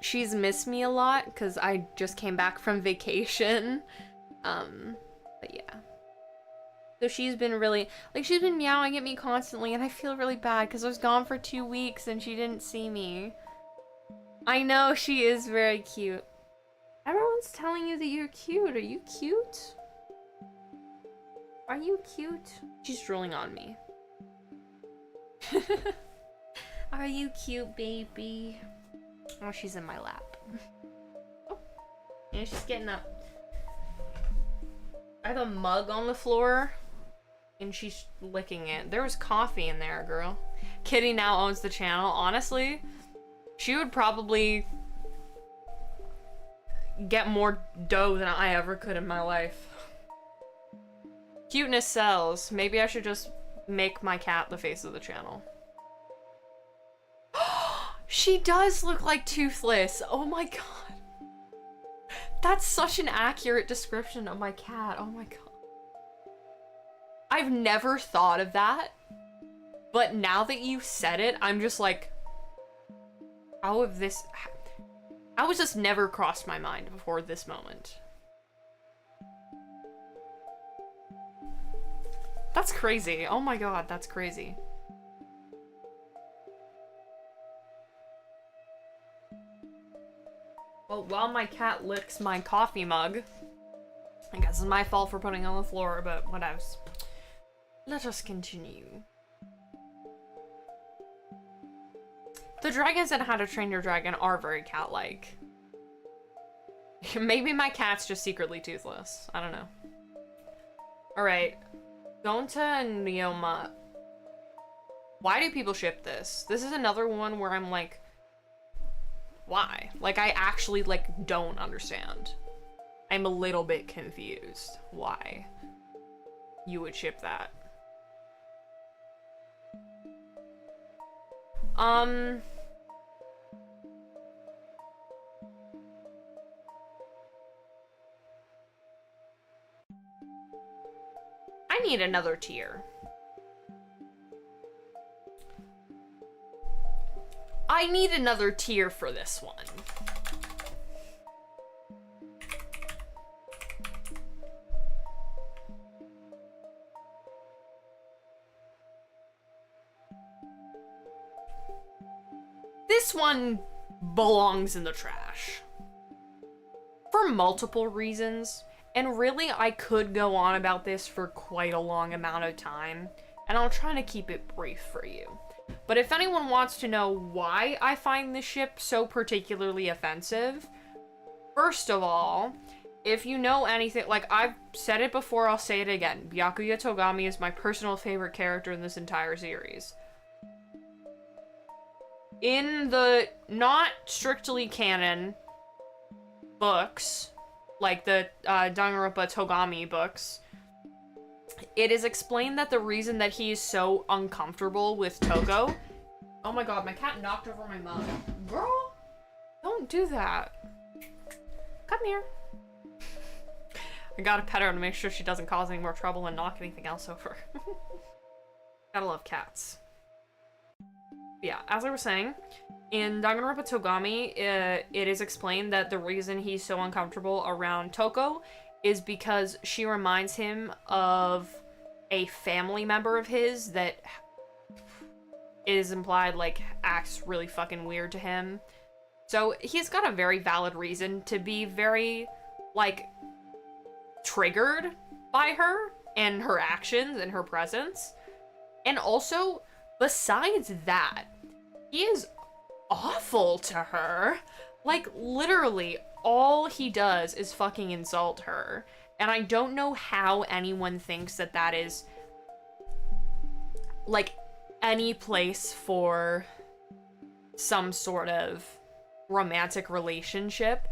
She's missed me a lot, because I just came back from vacation. But yeah. So she's been really, like, she's been meowing at me constantly, and I feel really bad because I was gone for 2 weeks and she didn't see me. I know, she is very cute. Everyone's telling you that you're cute. Are you cute? Are you cute? She's drooling on me. Are you cute, baby? Oh, she's in my lap. Oh, yeah, she's getting up. I have a mug on the floor. And she's licking it. There was coffee in there, girl. Kitty now owns the channel. Honestly, she would probably get more dough than I ever could in my life. Cuteness sells. Maybe I should just make my cat the face of the channel. She does look like Toothless. Oh my god. That's such an accurate description of my cat. Oh my god. I've never thought of that, but now that you said it, I'm just like, how has this never crossed my mind before this moment? That's crazy. Oh my god, that's crazy. Well, while my cat licks my coffee mug, I guess it's my fault for putting it on the floor, but whatevs. Let us continue. The dragons in How to Train Your Dragon are very cat-like. Maybe my cat's just secretly toothless. I don't know. Alright. Gonta and Ryoma. Why do people ship this? This is another one where I'm like, why? Like, I actually, like, don't understand. I'm a little bit confused. Why you would ship that? I need another tier. I need another tier for this one. This one belongs in the trash. For multiple reasons. And really, I could go on about this for quite a long amount of time. And I'll try to keep it brief for you. But if anyone wants to know why I find this ship so particularly offensive, first of all, if you know anything, like, I've said it before, I'll say it again. Byakuya Togami is my personal favorite character in this entire series. In the not strictly canon books, like the Danganronpa Togami books, it is explained that the reason that he is so uncomfortable with Toko... Oh my god, my cat knocked over my mug. Girl, don't do that. Come here. I gotta pet her to make sure she doesn't cause any more trouble and knock anything else over. Gotta love cats. Yeah, as I was saying, in Danganronpa Togami, it is explained that the reason he's so uncomfortable around Toko is because she reminds him of a family member of his that is implied, like, acts really fucking weird to him. So he's got a very valid reason to be very, like, triggered by her and her actions and her presence. And also, besides that, he is awful to her. Like, literally, all he does is fucking insult her. And I don't know how anyone thinks that that is, like, any place for some sort of romantic relationship.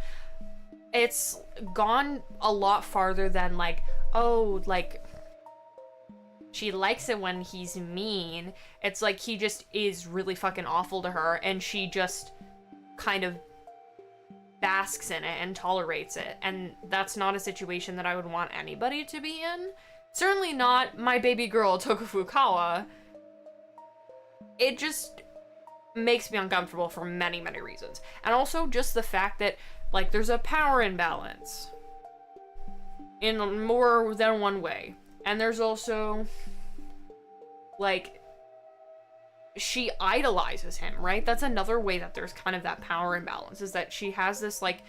It's gone a lot farther than, like, oh, like, she likes it when he's mean. It's like he just is really fucking awful to her, and she just kind of basks in it and tolerates it. And that's not a situation that I would want anybody to be in. Certainly not my baby girl, Toko Fukawa. It just makes me uncomfortable for many, many reasons. And also just the fact that, like, there's a power imbalance in more than one way. And there's also, like, she idolizes him, right? That's another way that there's kind of that power imbalance, is that she has this, like,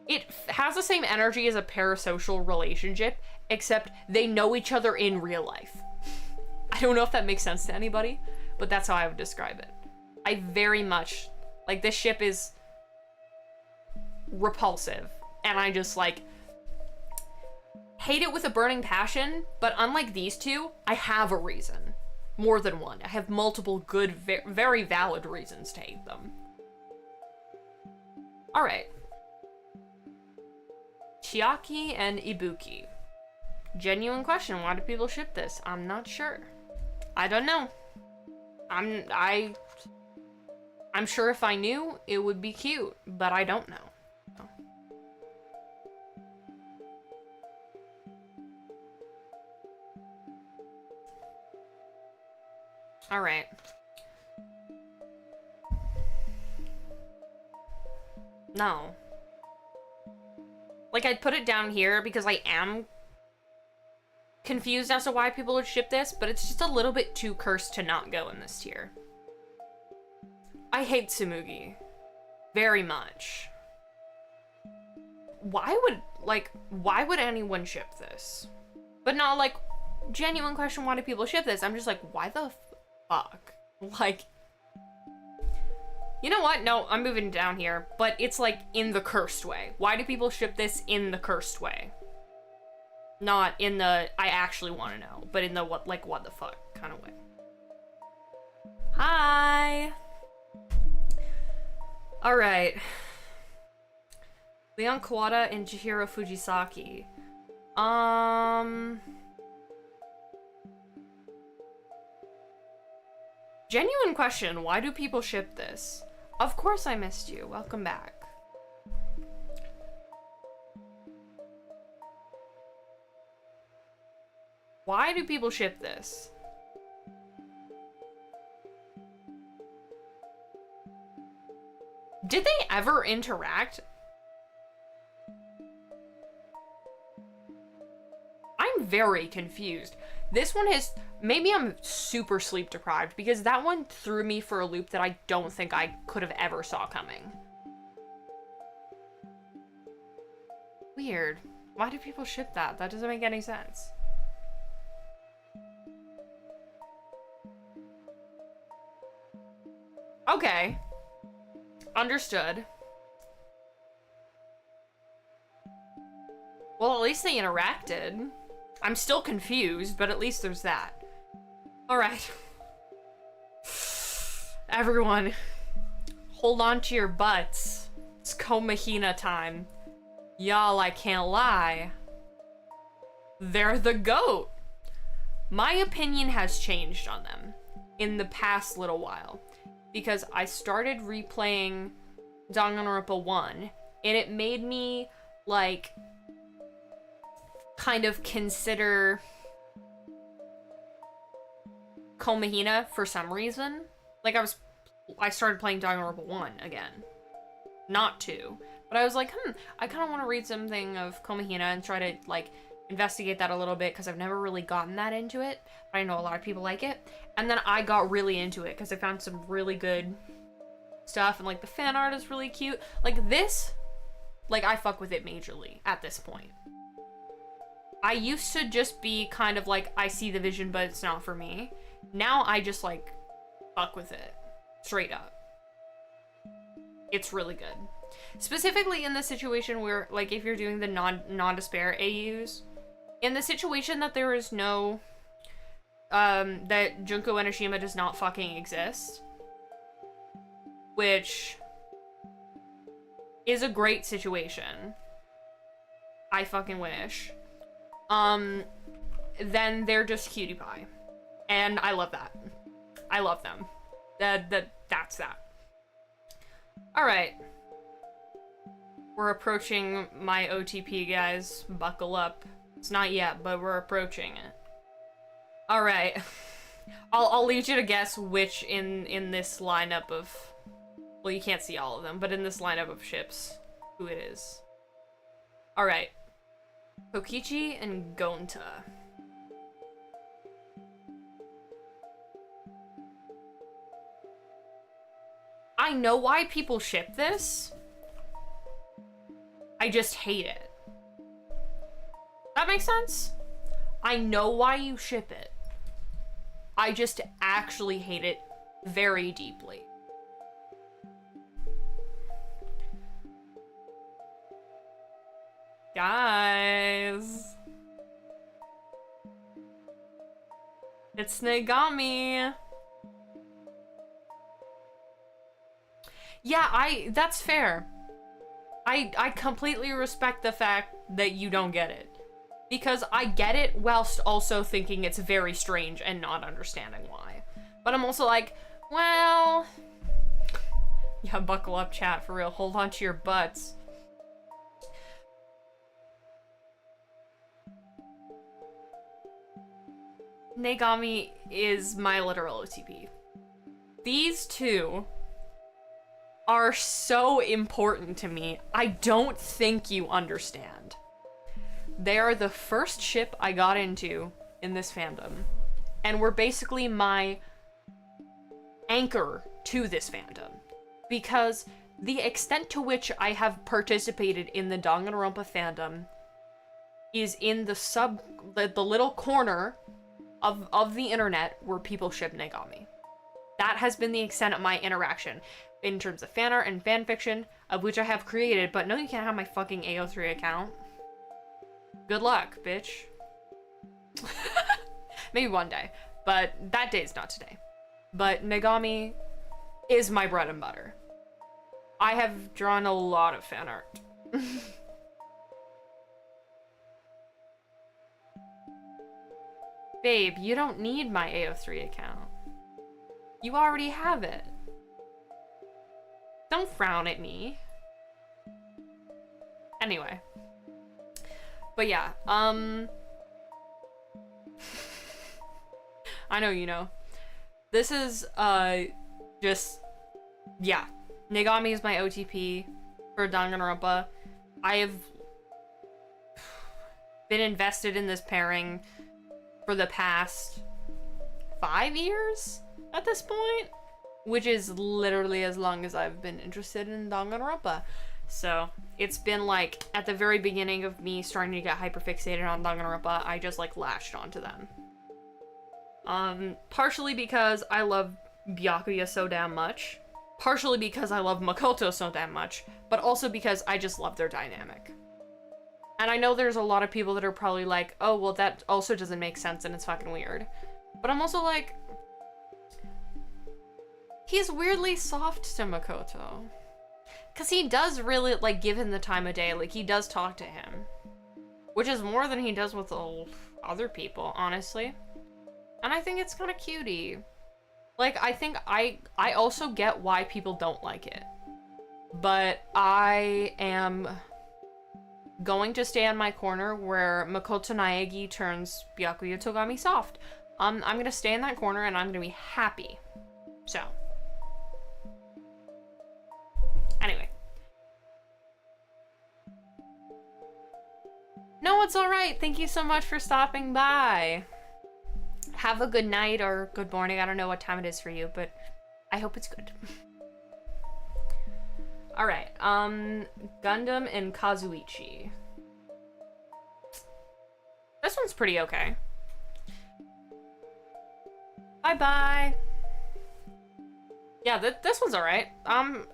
it has the same energy as a parasocial relationship, except they know each other in real life. I don't know if that makes sense to anybody, but that's how I would describe it. I very much, like, this ship is repulsive, and I just, like, hate it with a burning passion, but unlike these two, I have a reason. More than one. I have multiple good, very valid reasons to hate them. Alright. Chiaki and Ibuki. Genuine question, why do people ship this? I'm not sure. I don't know. I'm sure if I knew, it would be cute, but I don't know. Alright. No. Like, I'd put it down here because I am confused as to why people would ship this, but it's just a little bit too cursed to not go in this tier. I hate Tsumugi. Very much. Why would anyone ship this? But not, like, genuine question, why do people ship this? I'm just like, why the fuck? Like, you know what? No, I'm moving down here, but it's, like, in the cursed way. Why do people ship this in the cursed way? Not in the, I actually want to know, but in the, what the fuck kind of way. Hi! Alright. Leon Kawada and Chihiro Fujisaki. Genuine question, why do people ship this? Of course I missed you. Welcome back. Why do people ship this? Did they ever interact? I'm very confused. This one has... Maybe I'm super sleep deprived, because that one threw me for a loop that I don't think I could have ever saw coming. Weird. Why do people ship that? That doesn't make any sense. Okay. Understood. Well, at least they interacted. I'm still confused, but at least there's that. Alright. Everyone, hold on to your butts. It's Komahina time. Y'all, I can't lie. They're the GOAT. My opinion has changed on them in the past little while, because I started replaying Danganronpa 1, and it made me, like, kind of consider Komahina for some reason. Like, I started playing Danganronpa 1 again. Not 2. But I was like, I kind of want to read something of Komahina and try to, like, investigate that a little bit, because I've never really gotten that into it, but I know a lot of people like it. And then I got really into it because I found some really good stuff, and like the fan art is really cute. Like this, like I fuck with it majorly at this point. I used to just be kind of like, I see the vision but it's not for me. Now I just like fuck with it straight up. It's really good. Specifically in the situation where, like, if you're doing the non-despair AUs, in the situation that there is no, that Junko Enoshima does not fucking exist, which is a great situation. I fucking wish. Then they're just cutie pie. And I love that. I love them. That's that. Alright. We're approaching my OTP, guys. Buckle up. It's not yet, but we're approaching it. Alright. I'll leave you to guess which in this lineup of... Well, you can't see all of them, but in this lineup of ships, who it is. Alright. Kokichi and Gonta. I know why people ship this. I just hate it. That makes sense? I know why you ship it. I just actually hate it very deeply. Guys. It's Negami. Yeah, that's fair. I completely respect the fact that you don't get it. Because I get it whilst also thinking it's very strange and not understanding why. But I'm also like, well... Yeah, buckle up, chat, for real. Hold on to your butts. Negami is my literal OTP. These two are so important to me. I don't think you understand. They are the first ship I got into in this fandom, and were basically my anchor to this fandom, because the extent to which I have participated in the Danganronpa fandom is in the little corner of the internet where people ship Negami. That has been the extent of my interaction in terms of fan art and fan fiction, of which I have created, but no, you can't have my fucking AO3 account. Good luck, bitch. Maybe one day, but that day's not today. But Negami is my bread and butter. I have drawn a lot of fan art. Babe, you don't need my AO3 account. You already have it. Don't frown at me. Anyway. But yeah, I know you know. This is, just, yeah. Negami is my OTP for Danganronpa. I have been invested in this pairing for the past 5 years at this point, which is literally as long as I've been interested in Danganronpa. So it's been like at the very beginning of me starting to get hyperfixated on Danganronpa, I just like latched onto them. Partially because I love Byakuya so damn much, partially because I love Makoto so damn much, but also because I just love their dynamic. And I know there's a lot of people that are probably like, oh, well, that also doesn't make sense and it's fucking weird. But I'm also like, he's weirdly soft to Makoto. Because he does really, like, give him the time of day. Like, he does talk to him. Which is more than he does with other people, honestly. And I think it's kind of cutie. Like, I think I also get why people don't like it. But I am going to stay in my corner where Makoto Naegi turns Byakuya Togami soft. I'm gonna stay in that corner and I'm gonna be happy. So. Anyway. No, it's alright. Thank you so much for stopping by. Have a good night or good morning. I don't know what time it is for you, but I hope it's good. Alright, Gundam and Kazuichi. This one's pretty okay. Bye-bye. Yeah, this one's alright. I'm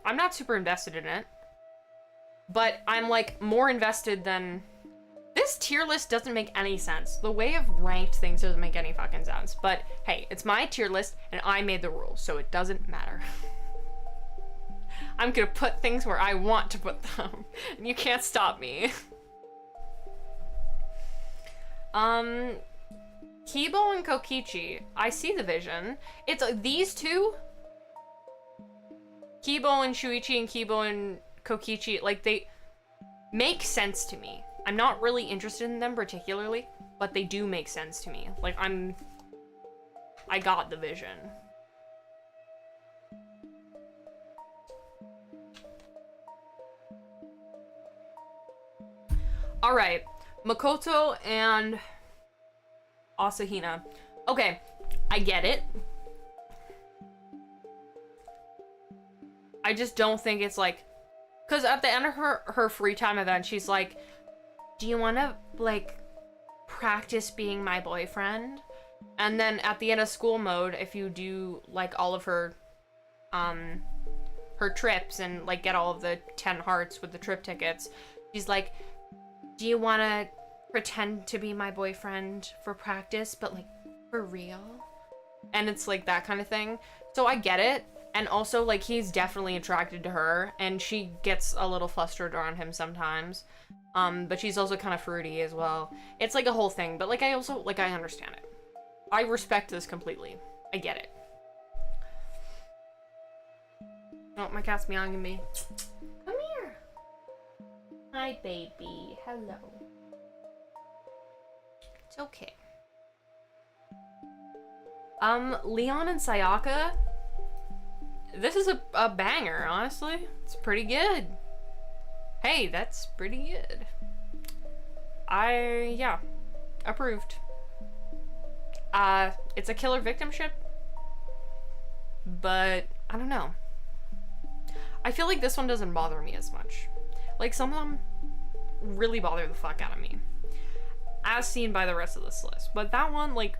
not super invested in it. But I'm, like, more invested than... This tier list doesn't make any sense. The way I've ranked things doesn't make any fucking sense. But, hey, it's my tier list, and I made the rules, so it doesn't matter. I'm gonna put things where I want to put them, and you can't stop me. Kibo and Kokichi. I see the vision. It's these two. Kibo and Shuichi and Kibo and Kokichi, like, they make sense to me. I'm not really interested in them particularly, but they do make sense to me. Like, I got the vision. Alright, Makoto and Asahina. Okay, I get it. I just don't think it's like... Because at the end of her free time event, she's like, do you want to, like, practice being my boyfriend? And then at the end of school mode, if you do, like, all of her trips and, like, get all of the 10 hearts with the trip tickets, she's like, do you want to pretend to be my boyfriend for practice, but, like, for real? And it's, like, that kind of thing. So I get it. And also, like, he's definitely attracted to her, and she gets a little flustered around him sometimes. But she's also kind of fruity as well. It's, like, a whole thing, but, like, I also, like, I understand it. I respect this completely. I get it. Oh, my cat's meowing at me. Come here. Hi, baby. Hello. It's okay. Leon and Sayaka. This is a banger, honestly. It's pretty good. Hey, that's pretty good. Yeah, approved. It's a killer victim ship, but I don't know. I feel like this one doesn't bother me as much. Like, some of them really bother the fuck out of me, as seen by the rest of this list. But that one, like,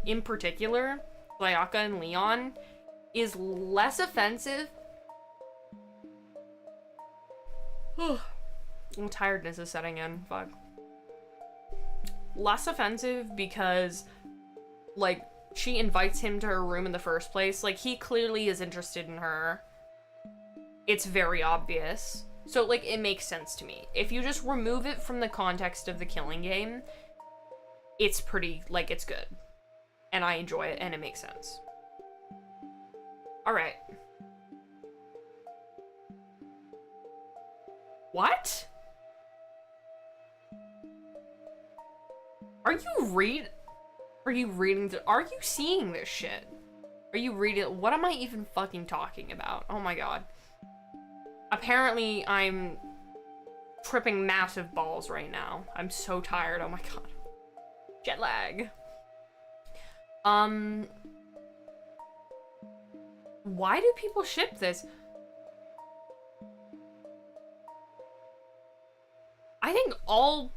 in particular, Sayaka and Leon, is less offensive. Tiredness is setting in. Fuck. Less offensive because, like, she invites him to her room in the first place. Like, he clearly is interested in her. It's very obvious. So, like, it makes sense to me. If you just remove it from the context of the killing game, it's pretty, like, it's good. And I enjoy it, and it makes sense. Alright. What? Are you reading are you seeing this shit? Are you reading? What am I even fucking talking about? Oh my god. Apparently, I'm tripping massive balls right now. I'm so tired. Oh my god. Jet lag. Why do people ship this? I think all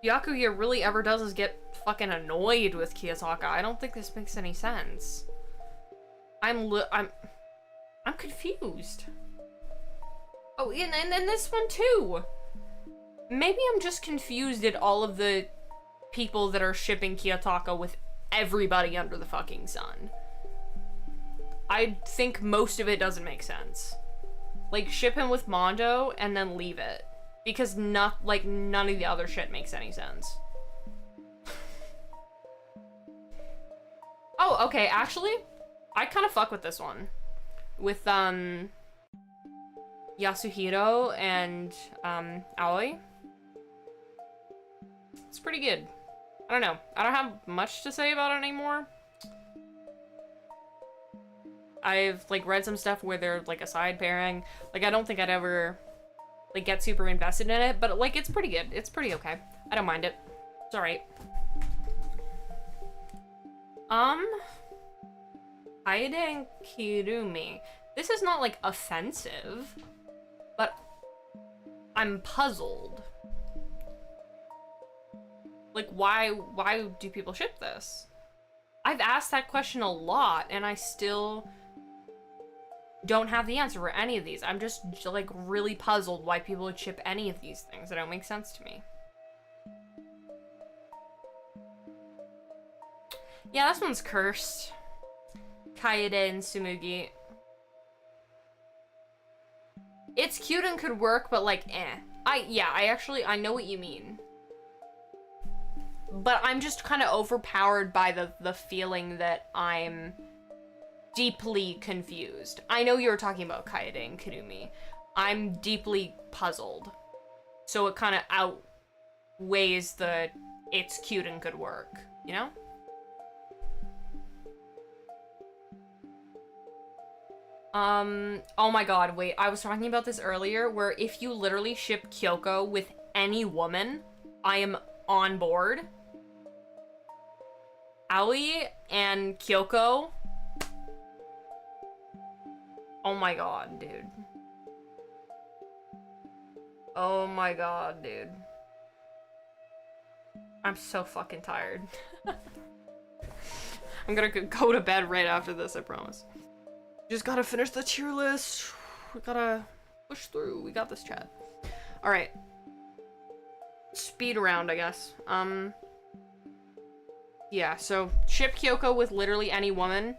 Byakuya really ever does is get fucking annoyed with Kiyosaka. I don't think this makes any sense. I'm confused. Oh, and this one too. Maybe I'm just confused at all of the people that are shipping Kiyotaka with everybody under the fucking sun. I think most of it doesn't make sense. Like, ship him with Mondo and then leave it. Because none of the other shit makes any sense. Oh, okay, actually, I kind of fuck with this one. With, Yasuhiro and, Aoi. It's pretty good. I don't know. I don't have much to say about it anymore. I've, like, read some stuff where they're, like, a side pairing. Like, I don't think I'd ever, like, get super invested in it, but, like, it's pretty good. It's pretty okay. I don't mind it. It's alright. Kaede and Kirumi. This is not, like, offensive, but I'm puzzled. Like, why do people ship this? I've asked that question a lot, and I still don't have the answer for any of these. I'm just, like, really puzzled why people would ship any of these things. They don't make sense to me. Yeah, this one's cursed. Kaede and Tsumugi. It's cute and could work, but, like, eh. I know what you mean. But I'm just kind of overpowered by the feeling that I'm deeply confused. I know you were talking about Kaede and Kirumi. I'm deeply puzzled. So it kind of outweighs the it's cute and could work, you know? Oh my god, wait, I was talking about this earlier, where if you literally ship Kyoko with any woman, I am on board. Aoi and Kyoko. Oh my god, dude. Oh my god, dude. I'm so fucking tired. I'm gonna go to bed right after this, I promise. Just gotta finish the tier list. We gotta push through. We got this, chat. Alright. Speed round, I guess. Yeah, so ship Kyoko with literally any woman,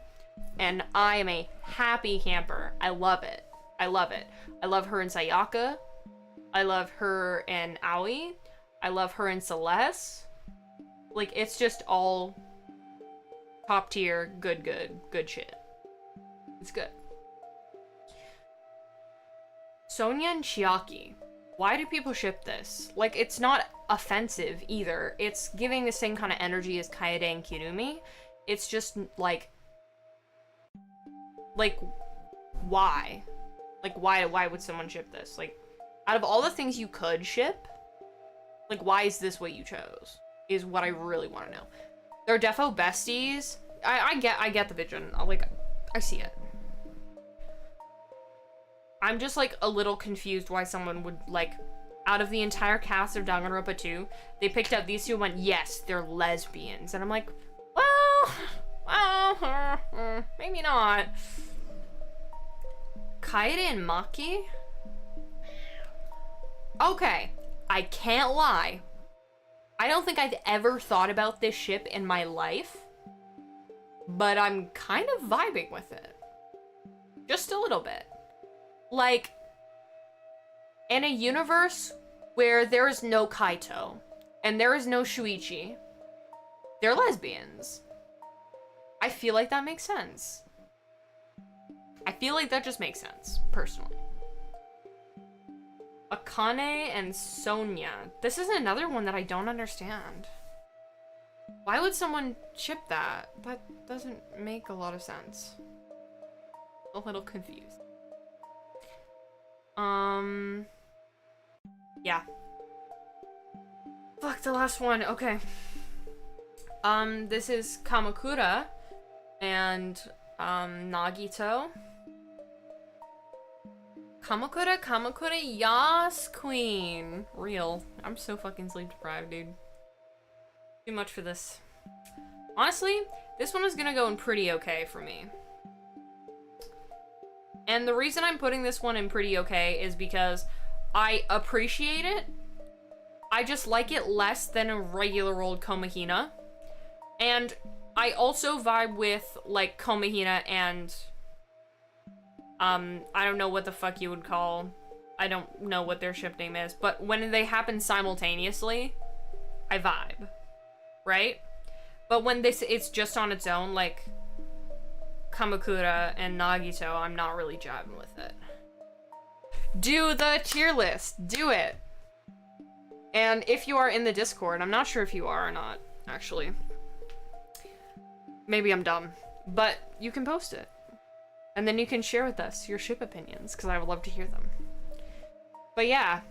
and I am a happy camper. I love it. I love it. I love her in Sayaka. I love her in Aoi. I love her in Celeste. Like, it's just all top tier, good shit. It's good. Sonia and Chiaki. Why do people ship this? Like, it's not offensive either. It's giving the same kind of energy as Kaede and Kirumi. It's just, like, why? Like, why would someone ship this? Like, out of all the things you could ship, like, why is this what you chose? Is what I really want to know. They're defo besties. I get the vision. I see it. I'm just, like, a little confused why someone would, like, out of the entire cast of Danganronpa 2, they picked out these two and went, yes, they're lesbians. And I'm like, well, maybe not. Kaede and Maki? Okay, I can't lie. I don't think I've ever thought about this ship in my life, but I'm kind of vibing with it. Just a little bit. Like, in a universe where there is no Kaito, and there is no Shuichi, they're lesbians. I feel like that makes sense. I feel like that just makes sense, personally. Akane and Sonia. This is another one that I don't understand. Why would someone ship that? That doesn't make a lot of sense. A little confused. Yeah. Fuck, the last one. Okay. This is Kamakura and, Nagito. Kamakura, yas, queen. Real. I'm so fucking sleep deprived, dude. Too much for this. Honestly, this one is gonna go in pretty okay for me. And the reason I'm putting this one in pretty okay is because I appreciate it. I just like it less than a regular old Komahina. And I also vibe with, like, Komahina and, I don't know what the fuck you would call, I don't know what their ship name is, but when they happen simultaneously, I vibe, right? But when it's just on its own, like, Kamakura and Nagito, I'm not really jiving with it. Do the tier list. Do it. And if you are in the Discord, I'm not sure if you are or not, actually. Maybe I'm dumb. But you can post it. And then you can share with us your ship opinions, because I would love to hear them. But yeah,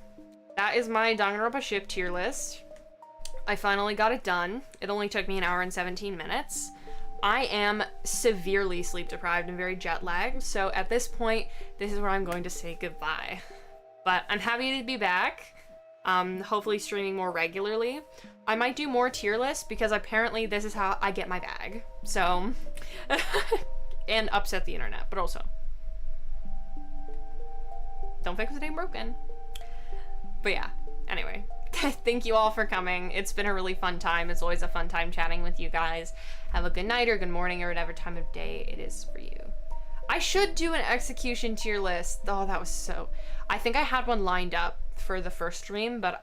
that is my Danganronpa ship tier list. I finally got it done. It only took me 1 hour and 17 minutes. I am severely sleep deprived and very jet lagged, so at this point, this is where I'm going to say goodbye. But I'm happy to be back, hopefully streaming more regularly. I might do more tier lists because apparently this is how I get my bag, so, and upset the internet, but also, don't fix it ain't broken. But yeah, anyway. Thank you all for coming. It's been a really fun time. It's always a fun time chatting with you guys. Have a good night or good morning or whatever time of day it is for you. I should do an execution tier list. Oh, that was so... I think I had one lined up for the first stream, but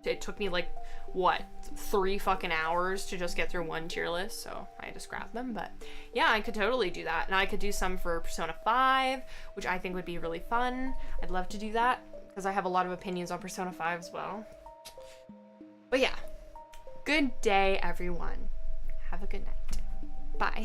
it took me like, what, 3 fucking hours to just get through one tier list, so I had to scrap them. But yeah, I could totally do that. And I could do some for Persona 5, which I think would be really fun. I'd love to do that, because I have a lot of opinions on Persona 5 as well. But yeah, good day, everyone. Have a good night. Bye.